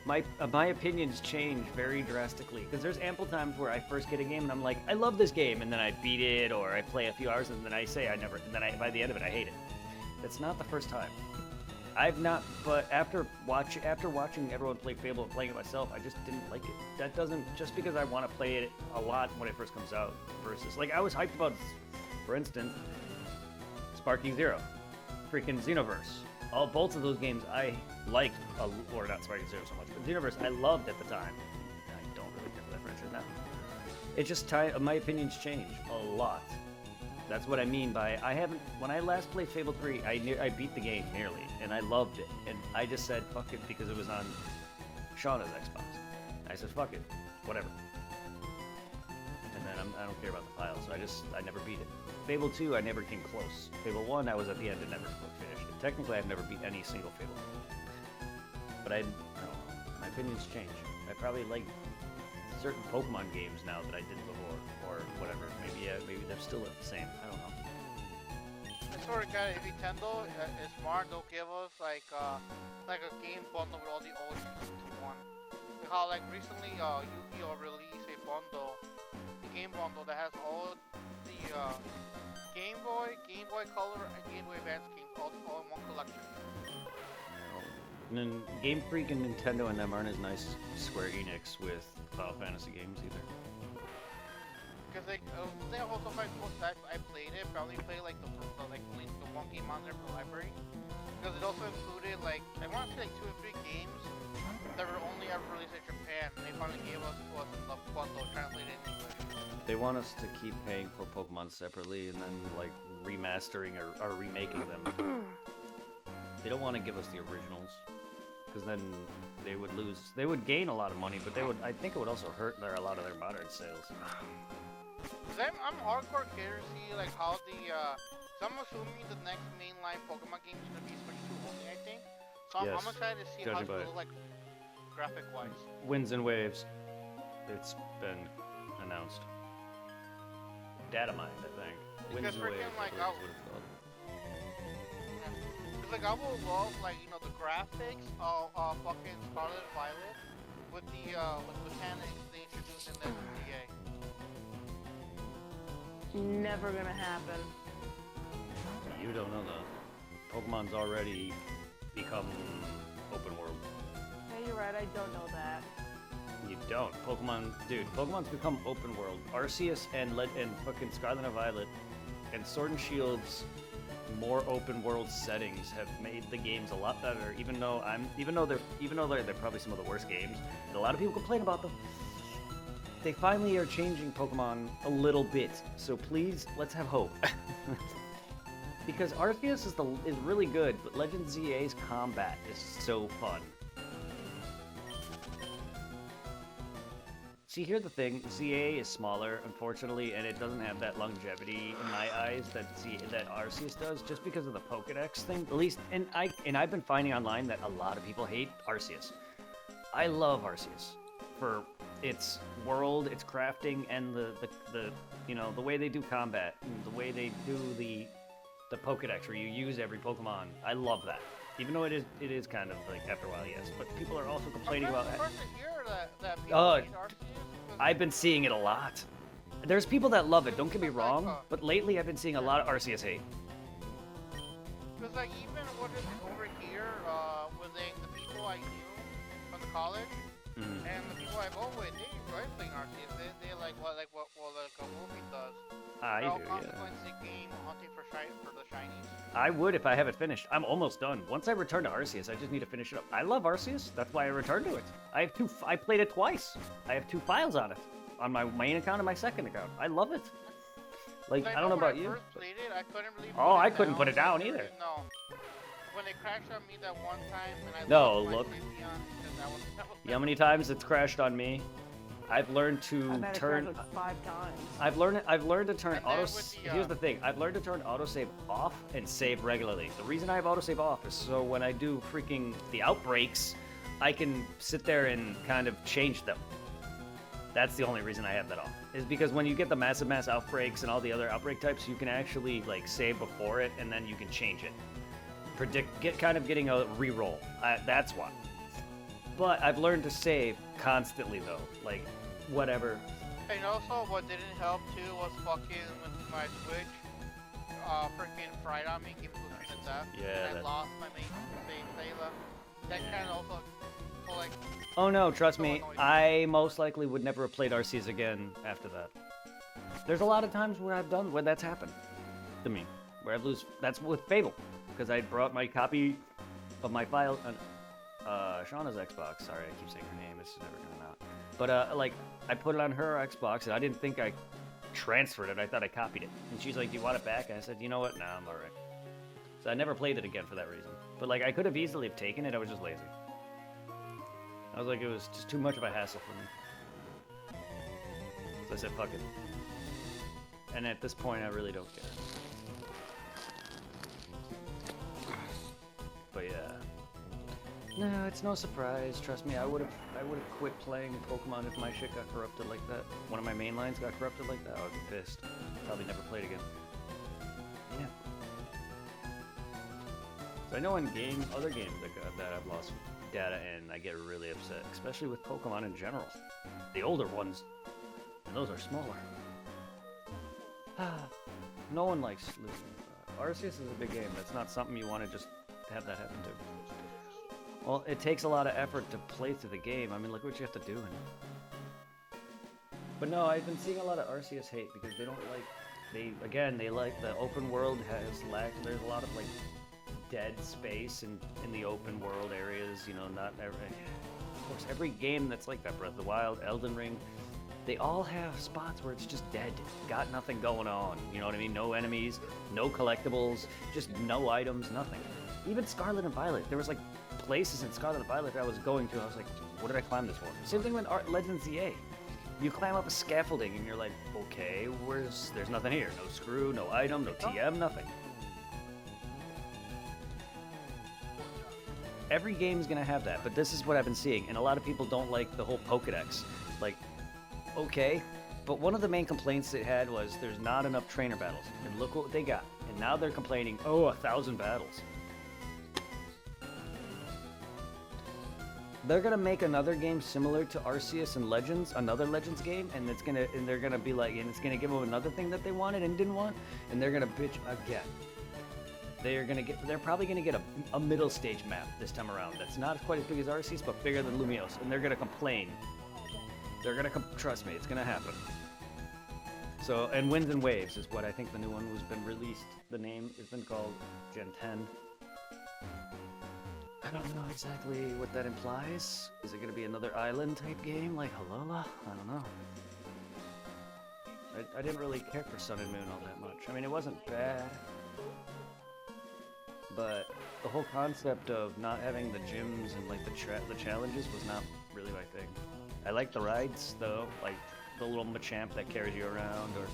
my opinions change very drastically because there's ample times where I first get a game and I'm like, I love this game, and then I beat it or I play a few hours and then I say I never, and then by the end of it I hate it. That's not the first time. I've not, but after watching everyone play Fable and playing it myself, I just didn't like it. That doesn't, just because I want to play it a lot when it first comes out versus, like, I was hyped about, for instance, Sparking Zero, freaking Xenoverse. Both of those games I liked, or not Sparking Zero so much, but Xenoverse I loved at the time. I don't really care for that franchise now. It just, my opinions change a lot. That's what I mean by when I last played Fable 3, I beat the game nearly, and I loved it. And I just said, fuck it, because it was on Shauna's Xbox. I said, fuck it, whatever. And then I don't care about the files, so I never beat it. Fable 2, I never came close. Fable 1, I was at the end and never finished it. Technically, I've never beat any single Fable. But I don't know, my opinions change. I probably like certain Pokemon games now that I didn't before, or whatever. Maybe they're still the same. I don't know. I swear to God, if Nintendo is smart, they'll give us like a game bundle with all the old games into one. Like how like recently Yu-Gi-Oh released a bundle, a game bundle that has all the Game Boy Color, and Game Boy Advance games all in one collection. And then Game Freak and Nintendo and them aren't as nice as Square Enix with Final Fantasy games either. Because they also I played it, but I only played like the one game on there for the library. Because it also included like I want to say like 2 or 3 games that were only ever released in Japan, and they finally gave us to us in the bundle translated in English. They want us to keep paying for Pokemon separately and then like remastering or remaking them. They don't want to give us the originals, because then they would gain a lot of money, but I think it would also hurt a lot of their modern sales. I'm hardcore curious to see like how so I'm assuming the next mainline Pokemon game is gonna be Switch 2 only, I think. So Yes, I'm excited to see how it's gonna look like graphic wise. Winds and Waves. It's been announced. Datamined, I think. Winds Because and Waves. freaking like I believe is what it's called. Cause like I will love like the graphics of fucking Scarlet and Violet with the mechanics they introduced in the DA. Never gonna happen. You don't know that. Pokemon's already become open world. Yeah, you're right, I don't know that. You don't. Pokemon's become open world. Arceus and fucking Scarlet and Violet and Sword and Shield's more open world settings have made the games a lot better, even though they're probably some of the worst games, and a lot of people complain about them. They finally are changing Pokemon a little bit, so please, let's have hope. Because Arceus is really good, but Legend ZA's combat is so fun. See, here's the thing, ZA is smaller, unfortunately, and it doesn't have that longevity in my eyes that Arceus does, just because of the Pokedex thing. At least, and I've been finding online that a lot of people hate Arceus. I love Arceus for its world, its crafting, and the way they do combat, and the way they do the Pokedex, where you use every Pokemon. I love that. Even though it is kind of like after a while, yes. But people are also complaining about that. That people hate Arceus. I've been seeing it a lot. There's people that love it, don't get me wrong, but lately I've been seeing a lot of Arceus hate. Because like even what is it over here with the people I knew from the college and the people I go with, they enjoy playing Arceus. They like what a movie does. I They're all do, constantly yeah. going to the game, hunting for the shinies. I would if I have it finished. I'm almost done. Once I return to Arceus, I just need to finish it up. I love Arceus. That's why I returned to it. I played it twice. I have 2 files on it. On my main account and my second account. I love it. Like, I don't know about you. When I first played it, I couldn't really I couldn't put it down either. No. When it crashed on me that one time, and I No, lost my look. safety on, because that was You know how many times it's crashed on me? I've learned to I've had it turn. crash like 5 times. I've learned to turn And then auto. with the, Here's the thing. I've learned to turn autosave off and save regularly. The reason I have autosave off is so when I do freaking the outbreaks, I can sit there and kind of change them. That's the only reason I have that off. Is because when you get the massive mass outbreaks and all the other outbreak types, you can actually like save before it and then you can change it. Getting a reroll. That's why. But I've learned to save constantly though. Like, whatever. And also, what didn't help too was fucking with my Switch, freaking fried on me, gave me looking at that. Yeah, And I that- lost my main Sayla. That kind of also, like, Oh no, trust So me, annoying. I most likely would never have played Arceus again after that. There's a lot of times where that's happened to me, where I lose. That's with Fable, because I brought my copy of my file on Shauna's Xbox. Sorry, I keep saying her name. It's never gonna come out. But like, I put it on her Xbox, and I didn't think I transferred it. I thought I copied it. And she's like, "Do you want it back?" And I said, "You know what? Nah, I'm alright." So I never played it again for that reason. But like, I could have easily have taken it. I was just lazy. I was like, it was just too much of a hassle for me. So I said, fuck it. And at this point, I really don't care. But yeah. No, it's no surprise. Trust me, I would have quit playing Pokemon if my shit got corrupted like that. One of my main lines got corrupted like that. I would be pissed. Probably never played again. Yeah. So I know in other games that I've lost data in, I get really upset, especially with Pokemon in general. The older ones, and those are smaller. No one likes losing. Arceus is a big game. That's not something you want to just have that happen to. Well, it takes a lot of effort to play through the game. I mean, look what you have to do in it. But no, I've been seeing a lot of Arceus hate because they don't like. They like the open world has lacked. There's a lot of like dead space in the open world areas. You know, not every. Of course, every game that's like that, Breath of the Wild, Elden Ring, they all have spots where it's just dead. Got nothing going on. You know what I mean? No enemies, no collectibles, just no items, nothing. Even Scarlet and Violet, there was like places in Scarlet and Violet that I was going to. I was like, what did I climb this for? Same thing with Legends ZA. You climb up a scaffolding and you're like, okay, there's nothing here. No screw, no item, no TM, nothing. Every game's gonna have that, but this is what I've been seeing, and a lot of people don't like the whole Pokedex. Like, okay, but one of the main complaints it had was there's not enough trainer battles, and look what they got. And now they're complaining, 1,000 battles. They're gonna make another game similar to Arceus and Legends, another Legends game, and they're gonna be like, and it's gonna give them another thing that they wanted and didn't want, and they're gonna bitch again. They're probably gonna get a middle stage map this time around. That's not quite as big as Arceus, but bigger than Lumiose, and they're gonna complain. Trust me, it's gonna happen. So, and Winds and Waves is what I think the new one has been released. The name has been called Gen 10. I don't know exactly what that implies. Is it gonna be another island type game like Alola? I don't know. I didn't really care for Sun and Moon all that much. I mean, it wasn't bad. But the whole concept of not having the gyms and like the challenges was not really my thing. I like the rides though, like the little Machamp that carries you around, or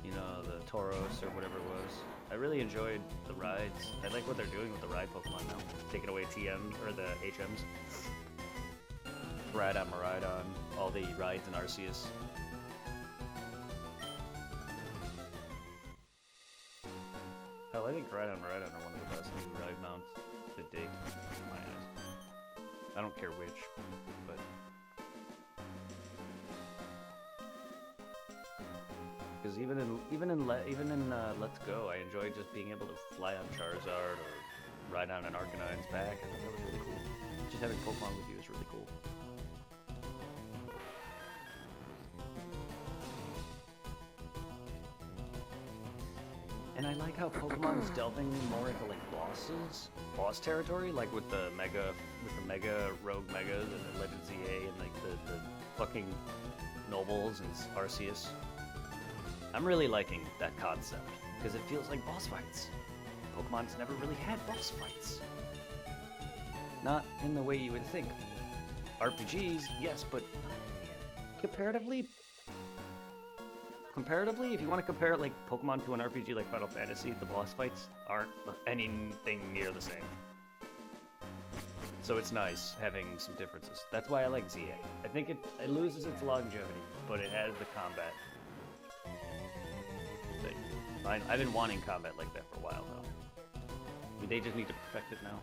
you know, the Tauros or whatever it was. I really enjoyed the rides. I like what they're doing with the ride Pokemon now, taking away TM or the HMs. Ride on Miraidon, all the rides in Arceus. Hell, I think Rhydon and Miraidon are one of the best new ride mounts to date, in my eyes. I don't care which, but... Because even in Let's Go, I enjoyed just being able to fly on Charizard or ride on an Arcanine's back. I thought that was really cool. Just having Pokemon with you is really cool. And I like how Pokemon is delving more into like boss territory, like with the Mega Rogue Megas and the Legend ZA and like the fucking Nobles and Arceus. I'm really liking that concept because it feels like boss fights. Pokemon's never really had boss fights. Not in the way you would think. RPGs, yes, but comparatively, if you want to compare it like Pokemon to an RPG like Final Fantasy, the boss fights aren't anything near the same. So it's nice having some differences. That's why I like ZA. I think it loses its longevity, but it has the combat. I've been wanting combat like that for a while, though. They just need to perfect it now.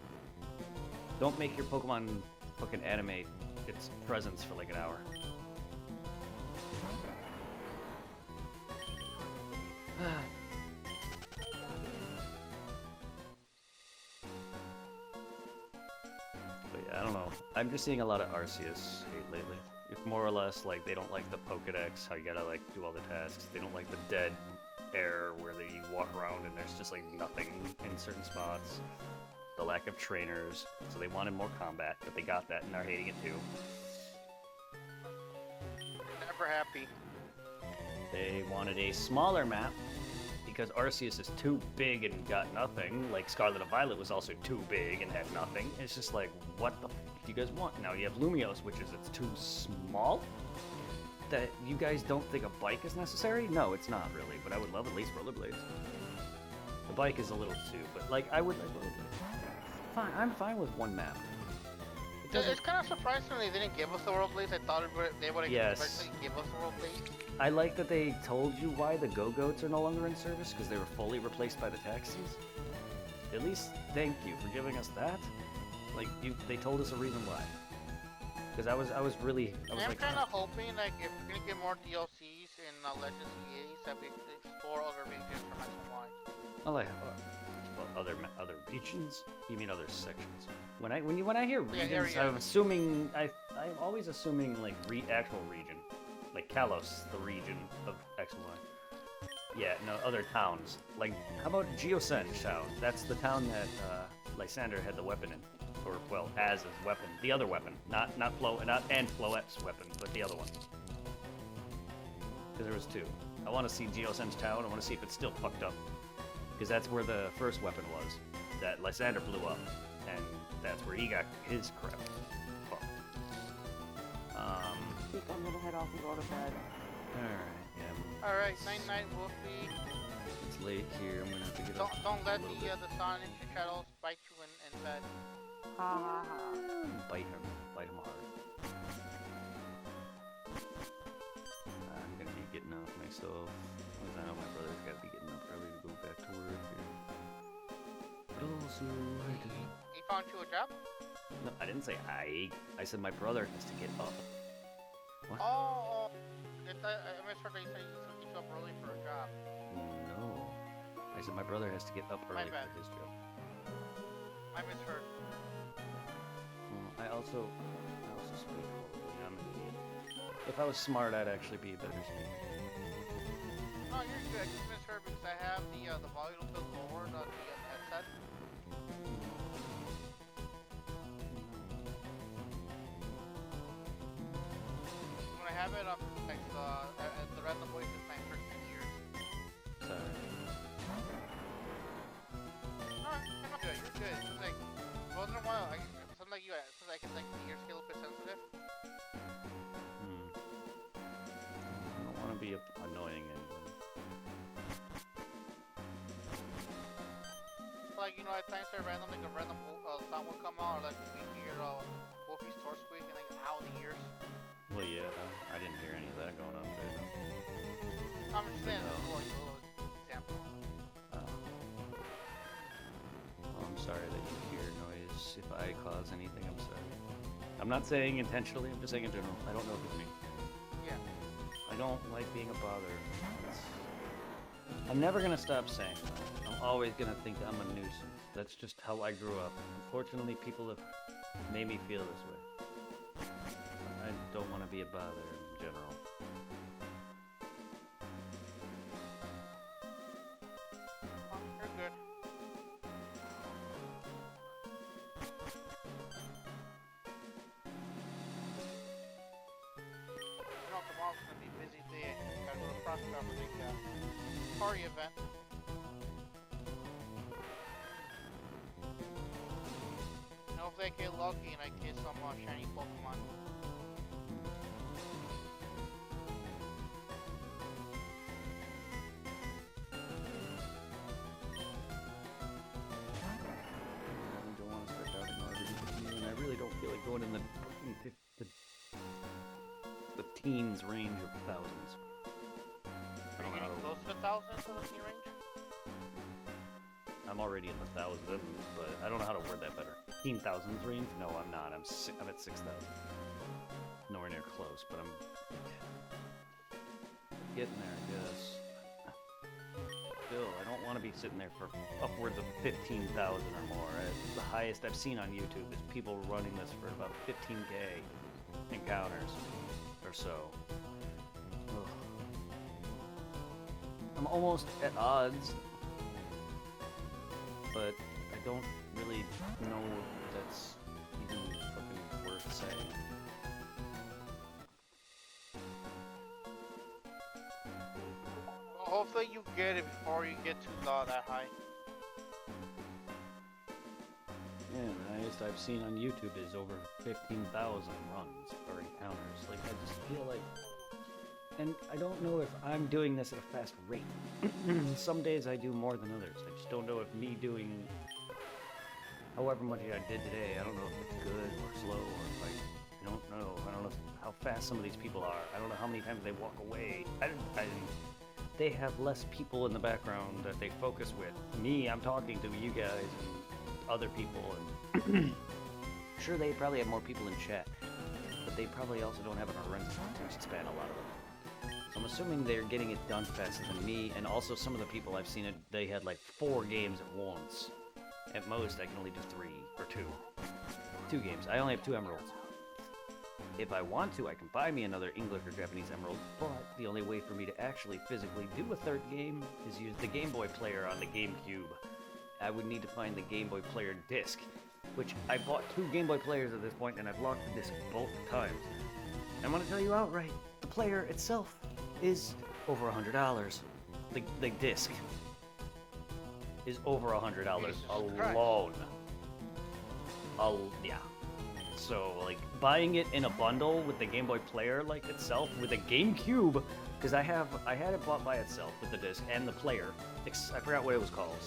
Don't make your Pokemon fucking animate its presence for like an hour. But yeah, I don't know. I'm just seeing a lot of Arceus hate lately. It's more or less like they don't like the Pokedex, how you gotta like do all the tasks. They don't like the dead air where you walk around and there's just like nothing in certain spots. The lack of trainers, so they wanted more combat, but they got that and are hating it too. Never happy. They wanted a smaller map because Arceus is too big and got nothing. Like Scarlet and Violet was also too big and had nothing. It's just like, what the f do you guys want? Now you have Lumiose, which is it's too small. That you guys don't think a bike is necessary? No, it's not really. But I would love at least rollerblades. The bike is a little too, but like I would like rollerblades. Fine, I'm fine with one map. It doesn't. It's kind of surprising they didn't give us the world blades. I thought they would have Yes. eventually give us the world blades. I like that they told you why the Go-Goats are no longer in service, because they were fully replaced by the taxis. At least thank you for giving us that. Like, they told us a reason why. Because I was I'm like, kind of hoping, like, if we're gonna get more DLCs in Legends EAs, that we could explore other regions from XY. oh, like, well, other regions? You mean other sections? When I hear Yeah, regions, area. I'm assuming I'm always assuming like actual region, like Kalos, the region of X and Y. Yeah, no, other towns. Like, how about Geosenge Town? That's the town that Lysander had the weapon in. Or, well, as his weapon. The other weapon. Not Floette's weapon, but the other one. Because there was two. I want to see Geosenge Town. I want to see if it's still fucked up. Because that's where the first weapon was. That Lysander blew up. And that's where he got his crap fucked. I think I'm gonna head off and go to bed. Alright, yeah. Alright, night-night, Wolfie. It's late here. I'm gonna have to get up. Don't let a little bit. the sun and your shadows bite you in bed. Ha ha ha. Bite him hard. I'm gonna be getting off myself. Because I know my brother's gotta be getting up early to go back to work here. But also, I didn't. He found you a job? No, I didn't say I. I said my brother has to get up. What? Oh, I misheard that you said you took you up early for a job. No. I said my brother has to get up My early bad. for his job. I misheard. Well, I also speak horribly. I'm an idiot. If I was smart, I'd actually be a better speaker. No, you're good. I just misheard because I have the volume a bit lower on the headset. When I have it up, like the random voice is my first 2 years. Sorry. No, you're good. You're good. It's like once in a while, something like you, since I can like the ears get a little bit sensitive. I don't want to be annoying anyone. Like at times I randomly like a random sound will come out, or like we hear Wolfie's door squeak and like ow the ears. Well, yeah, I didn't hear any of that going on today. I'm just saying, No. a little example. Oh. Well, I'm sorry that you hear noise. If I cause anything, I'm sorry. I'm not saying intentionally, I'm just saying in general. I don't know if it's me. Yeah. I don't like being a bother. I'm never gonna stop saying that. I'm always gonna think I'm a nuisance. That's just how I grew up. Unfortunately, people have made me feel this way. I don't want to be a bother in general. Oh, you're good. Tomorrow's gonna be a busy day. Gotta go to Frostcover for the party event. And hopefully I get lucky and I get some shiny Pokemon. I don't want to start doubting all everything, and I really don't feel like going in the teens range of thousands. I don't know how Getting to. close to 1,000 for the team range? I'm already in the thousands, but I don't know how to word that better. 15,000s range. No, I'm not. I'm at 6,000. Nowhere near close, but I'm getting there, I guess. Still, I don't want to be sitting there for upwards of 15,000 or more. The highest I've seen on YouTube is people running this for about 15k encounters or so. Ugh. I'm almost at odds, but I don't really know if that's even fucking worth saying. Well, hopefully you get it before you get to that high. Yeah, the highest I've seen on YouTube is over 15,000 runs or encounters. Like, I just feel like... And I don't know if I'm doing this at a fast rate. Some days I do more than others. I just don't know if me doing however much I did today, I don't know if it's good or slow or if I don't know. I don't know how fast some of these people are. I don't know how many times they walk away. They have less people in the background that they focus with. Me, I'm talking to you guys and other people, and sure, they probably have more people in chat, but they probably also don't have an attention span, a lot of them. So I'm assuming they're getting it done faster than me, and also some of the people I've seen it, they had like 4 games at once. At most, I can only do 3 or 2. 2 games. I only have 2 emeralds. If I want to, I can buy me another English or Japanese emerald, but the only way for me to actually physically do a 3rd game is use the Game Boy player on the GameCube. I would need to find the Game Boy player disc, which I bought 2 Game Boy players at this point, and I've lost the disc both times. I'm gonna tell you outright, the player itself is over $100. The disc is over $100 alone. Yeah. So, like, buying it in a bundle with the Game Boy player, like, itself, with a GameCube, because I had it bought by itself with the disc and the player. I forgot what it was called.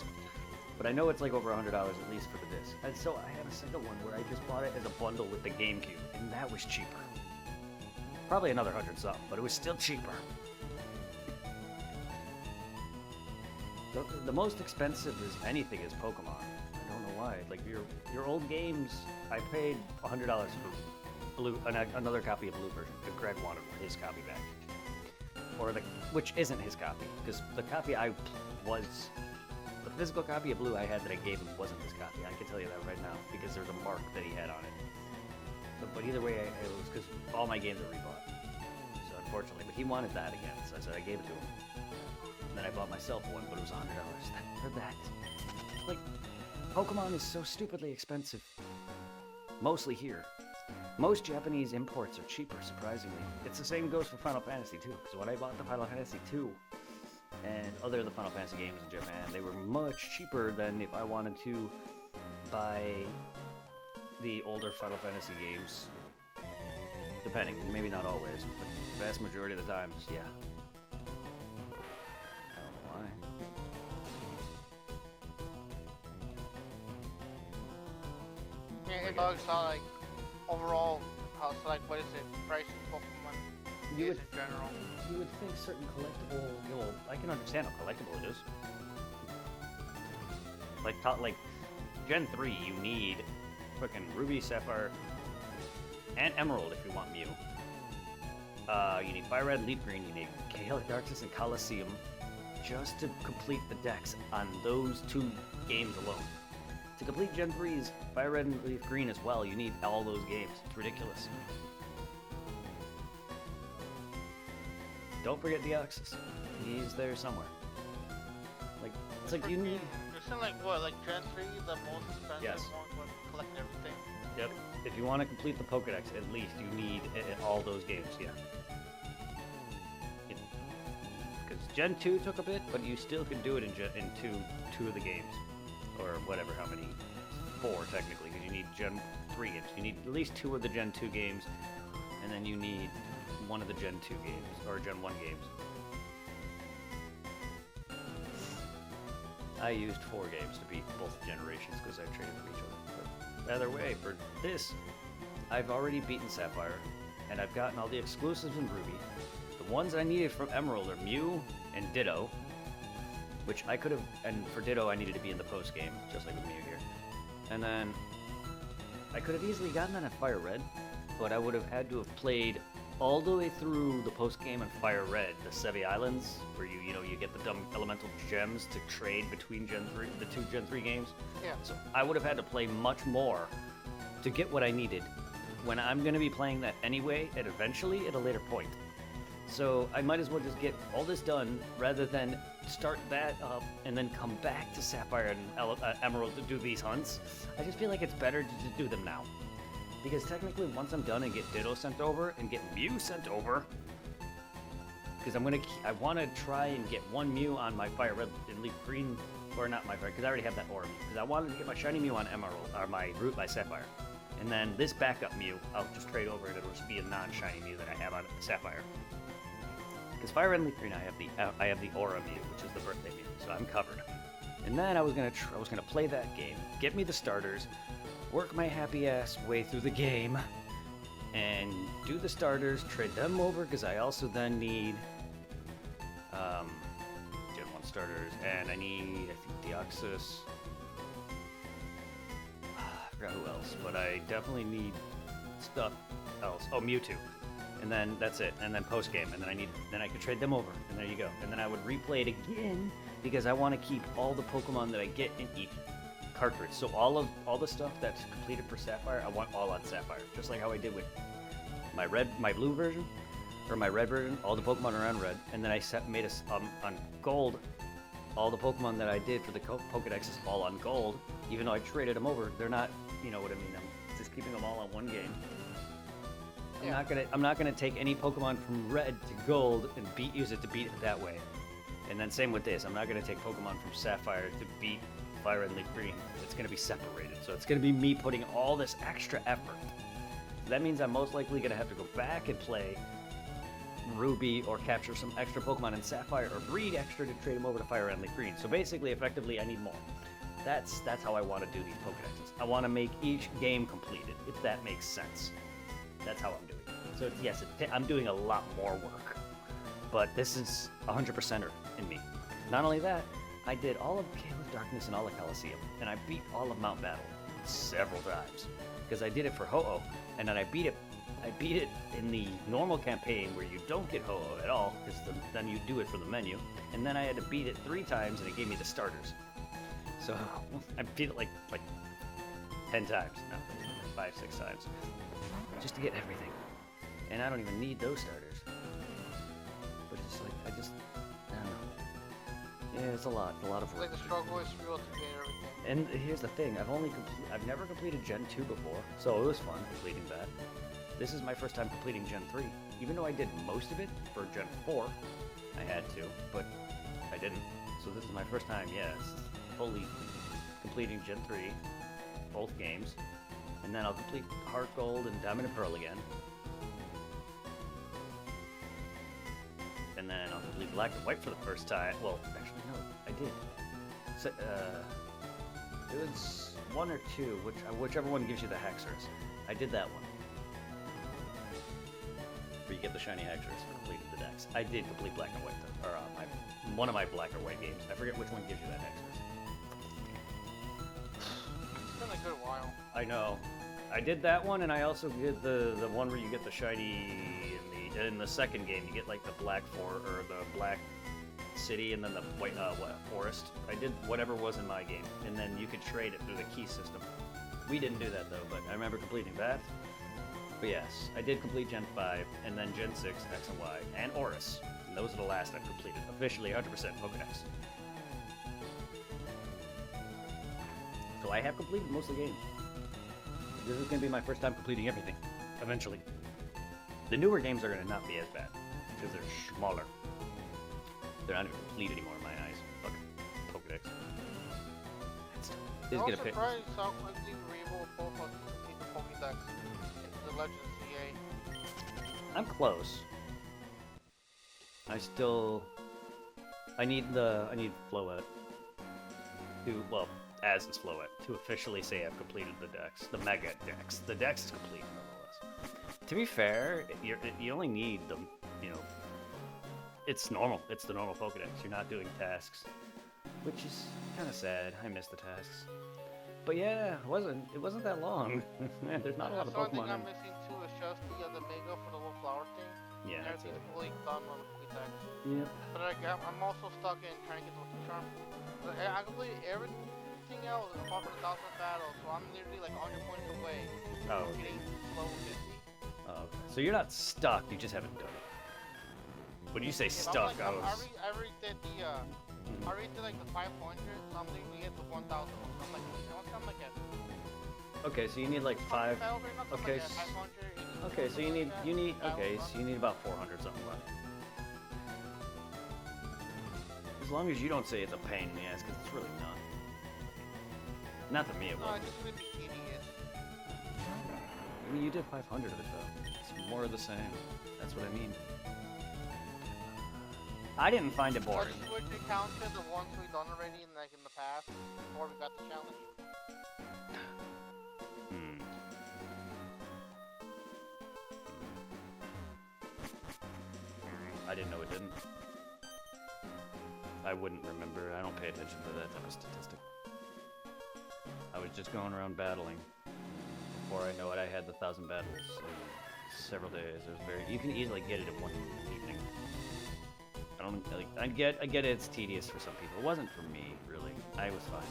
But I know it's like over $100 at least for the disc. And so I have a second one where I just bought it as a bundle with the GameCube, and that was cheaper. Probably another 100 something, but it was still cheaper. The most expensive is anything is Pokemon. I don't know why. Like your old games, I paid $100 for blue, another copy of Blue version, because Greg wanted his copy back, which isn't his copy, because the copy the physical copy of Blue I had that I gave him wasn't his copy. I can tell you that right now, because there's a mark that he had on it. But either way, it was because all my games are rebought. So unfortunately, but he wanted that again, so I said I gave it to him. And then I bought myself one, but it was $100 for that. Like, Pokemon is so stupidly expensive. Mostly here. Most Japanese imports are cheaper, surprisingly. It's the same goes for Final Fantasy too, because when I bought the Final Fantasy 2 and other of the Final Fantasy games in Japan, they were much cheaper than if I wanted to buy the older Final Fantasy games. Depending, maybe not always, but the vast majority of the times, yeah. It bugs how, like, overall, how, so, like, what is it, price of Pokemon You is would- in general. You would think certain collectible, well, I can understand how collectible it is. Like Gen 3, you need frickin' Ruby, Sapphire, and Emerald if you want Mew. You need Fire Red, Leaf Green, you need Chaotic Darkness and Colosseum just to complete the decks on those 2 games alone. To complete Gen 3's Fire Red and Leaf Green as well, you need all those games. It's ridiculous. Don't forget Deoxys. He's there somewhere. Like, it's like you need... You're saying, like, what, like Gen 3, the most expensive Yes. one, but collect everything? Yep. If you want to complete the Pokedex, at least you need all those games, yeah. Because Gen 2 took a bit, but you still can do it in two of the games. Or whatever, how many? 4, technically, because you need Gen 3 games. You need at least 2 of the Gen 2 games, and then you need 1 of the Gen 2 games, or Gen 1 games. I used 4 games to beat both generations because I traded for each other. But either way, for this, I've already beaten Sapphire, and I've gotten all the exclusives in Ruby. The ones I needed from Emerald are Mew and Ditto, which I could have, and for Ditto I needed to be in the post game, just like with Mew here. And then I could have easily gotten that on Fire Red, but I would have had to have played all the way through the post game on Fire Red, the Sevi Islands, where you get the dumb elemental gems to trade between the two Gen 3 games. Yeah. So I would have had to play much more to get what I needed when I'm going to be playing that anyway, and eventually at a later point. So I might as well just get all this done rather than start that up and then come back to Sapphire and Emerald to do these hunts. I just feel like it's better to just do them now. Because technically, once I'm done and get Ditto sent over and get Mew sent over, because I want to try and get one Mew on my Fire Red and Leaf Green, or not my Fire, because I already have that Aura Mew. Because I wanted to get my Shiny Mew on Emerald, or my Root by Sapphire. And then this backup Mew, I'll just trade over and it'll just be a non-shiny Mew that I have on Sapphire. Because Fire Red and Leaf Green, I have the Aura Mew, which is the birthday Mew, so I'm covered. And then I was gonna play that game, get me the starters, work my happy ass way through the game, and do the starters, trade them over, because I also then need Gen 1 starters, and I need, I think, Deoxys. I forgot who else, but I definitely need stuff else. Oh, Mewtwo. And then that's it. And then post game, and then I could trade them over, and there you go. And then I would replay it again because I want to keep all the Pokemon that I get in each cartridge. So all the stuff that's completed for Sapphire, I want all on Sapphire, just like how I did with my blue version, or my red version. All the Pokemon are on red, and then I made on gold. All the Pokemon that I did for the Pokedex is all on gold, even though I traded them over. They're not, you know what I mean. I'm just keeping them all on one game. I'm not gonna take any Pokemon from red to gold and use it to beat it that way. And then same with this. I'm not gonna take Pokemon from Sapphire to beat Fire Red and Leaf Green. It's gonna be separated. So it's gonna be me putting all this extra effort. That means I'm most likely gonna have to go back and play Ruby or capture some extra Pokemon in Sapphire or breed extra to trade them over to Fire Red and Leaf Green. So basically, effectively, I need more. That's how I want to do these Pokedexes. I want to make each game completed, if that makes sense. That's how I'm doing it. So yes, I'm doing a lot more work, but this is 100%er in me. Not only that, I did all of Gale of Darkness and all of Coliseum, and I beat all of Mount Battle several times because I did it for Ho-Oh, and then I beat it in the normal campaign where you don't get Ho-Oh at all, because then you do it for the menu, and then I had to beat it 3 times, and it gave me the starters. So I beat it like 10 times, no, 5, 6 times, just to get everything. And I don't even need those starters. But it's like, I don't know. Yeah, it's a lot of work. Like the struggle is real to get everything. And here's the thing, I've never completed Gen 2 before, so it was fun completing that. This is my first time completing Gen 3. Even though I did most of it for Gen 4, I had to, but I didn't. So this is my first time, fully completing Gen 3, both games. And then I'll complete Heart Gold and Diamond and Pearl again. And then I'll complete Black and White for the first time. Well, actually, no, I did. So, it was 1 or 2, whichever one gives you the Haxorus. I did that one. Where you get the shiny Haxorus for completing the Dex. I did complete Black and White, though, or one of my Black or White games. I forget which one gives you that Haxorus. It's been a good while. I know. I did that one, and I also did the one where you get the shiny in the second game. You get like the Black Black City, and then the White Forest. I did whatever was in my game, and then you could trade it through the key system. We didn't do that though, but I remember completing that. But yes, I did complete Gen 5, and then Gen 6, X and Y, and Oris. And those are the last I've completed. Officially 100% Pokedex. So I have completed most of the game. This is going to be my first time completing everything, eventually. The newer games are going to not be as bad, because they're smaller. They're not even complete anymore in my eyes. Fucking Pokedex. I'm surprised how quickly we were able to both complete the Pokedex into the Legends CA. I'm close. I need Floette to, well, as is Floette, to officially say I've completed the Dex. The Mega Dex. The Dex is complete, nonetheless. To be fair, you only need them, it's normal. It's the normal Pokedex. You're not doing tasks, which is kind of sad. I miss the tasks. But yeah, it wasn't that long. Man, there's not a lot of That's the only thing Pokemon. I'm missing too is just the mega for the little flower thing. Yeah, And that's it. everything's fully done on Queetax. Yep. But I'm also stuck in trying to get the Lucky Charm. I complete everything else apart from 1,000 battles, so I'm literally like 100 points away Oh, from okay. getting level 50. Oh, okay. So you're not stuck. You just haven't done it. When you say Yeah, stuck, I was. already did the I already did like the 500, so I'm literally at the 1,000. I'm like, I'm like at Okay, so you need like 5. battles right now, so I'm Okay. like at 500. Okay, so you need okay, battles so you need about 400 something left. As long as you don't say it's a pain in the ass, because it's really not. Not to me, it No, wasn't. it's just gonna be tedious. I mean, you did 500 of it though. It's more of the same. That's what I mean. I didn't find it boring. Let's switch it count to the ones we've done already in the past before we got the challenge. Hmm. I didn't know it didn't. I wouldn't remember. I don't pay attention to that type of statistic. I was just going around battling. Before I know it, I had the 1,000 battles in several days. It was very. You can easily get it in one evening. I don't like. I get it's tedious for some people. It wasn't for me really. I was fine.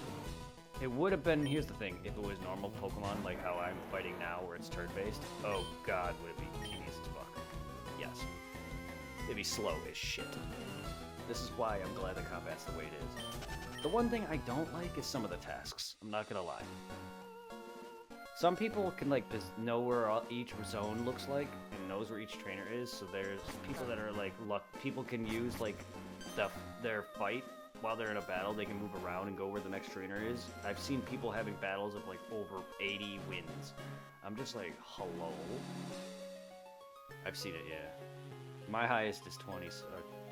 It would have been. Here's the thing: if it was normal Pokemon, like how I'm fighting now, where it's turn-based, oh god, would it be tedious as fuck? Yes. It'd be slow as shit. This is why I'm glad the combat's the way it is. The one thing I don't like is some of the tasks. I'm not gonna lie. Some people can like know where each zone looks like and knows where each trainer is. So there's people that are like people can use like their fight while they're in a battle. They can move around and go where the next trainer is. I've seen people having battles of like over 80 wins. I'm just like, hello. I've seen it, yeah. My highest is 20s,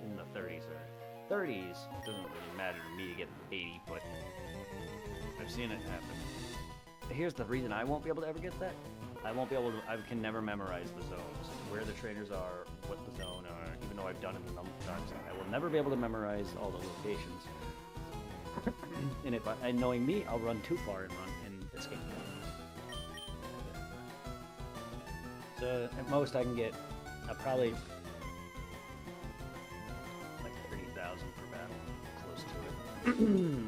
in the 30s. Or 30s doesn't really matter to me to get 80, but I've seen it happen. Here's the reason I won't be able to ever get that. I won't be able to. I can never memorize the zones, where the trainers are, what the zone are. Even though I've done it a number of times, I will never be able to memorize all the locations. And knowing me, I'll run too far and run and escape. So at most I can get probably like 30,000 per battle, close to it,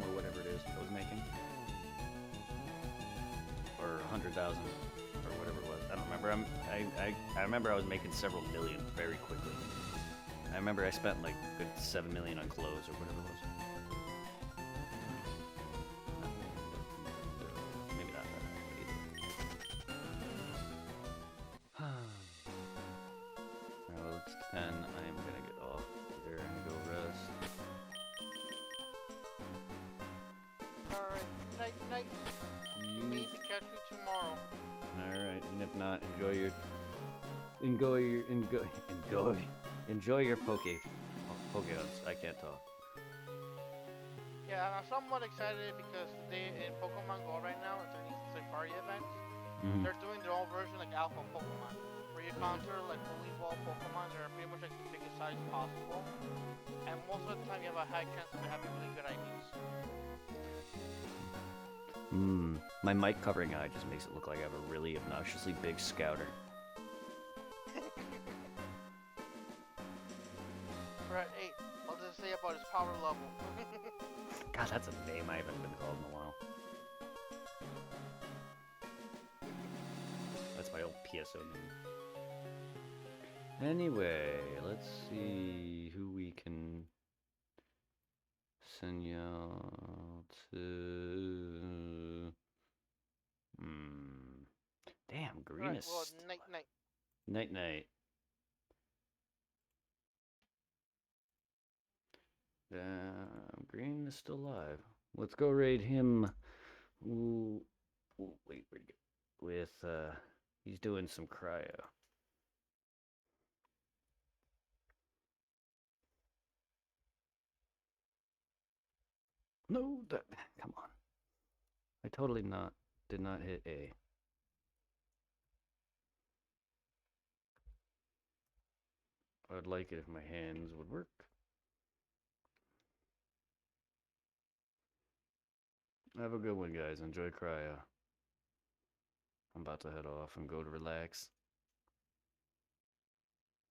or whatever it is I was making, or 100,000, or whatever it was. I don't remember. I remember I was making several million very quickly. I remember I spent like a good 7 million on clothes or whatever it was. Maybe not that high, but either. Well, it's 10. I am gonna get off here and go rest. Alright, night. Me to catch you tomorrow. Alright, and if not, enjoy your Pokéhunt. I can't talk. Yeah, I'm somewhat excited because they in Pokemon Go right now, it's an East Safari event. They're doing their own version like Alpha Pokemon, where you encounter like fully evolved Pokemon that are pretty much like the biggest size possible, and most of the time you have a high chance of having really good IVs. My mic covering eye just makes it look like I have a really obnoxiously big scouter. Right, 8. What does it say about his power level? God, that's a name I haven't been called in a while. That's my old PSO name. Anyway, let's see who we can send y'all to. Damn, green Right, is. well, night. Night. Green is still alive. Let's go raid him. Ooh, wait, where'd he go? With, he's doing some cryo. No, come on. I totally did not hit A. I'd like it if my hands would work. Have a good one, guys. Enjoy Cryo. I'm about to head off and go to relax.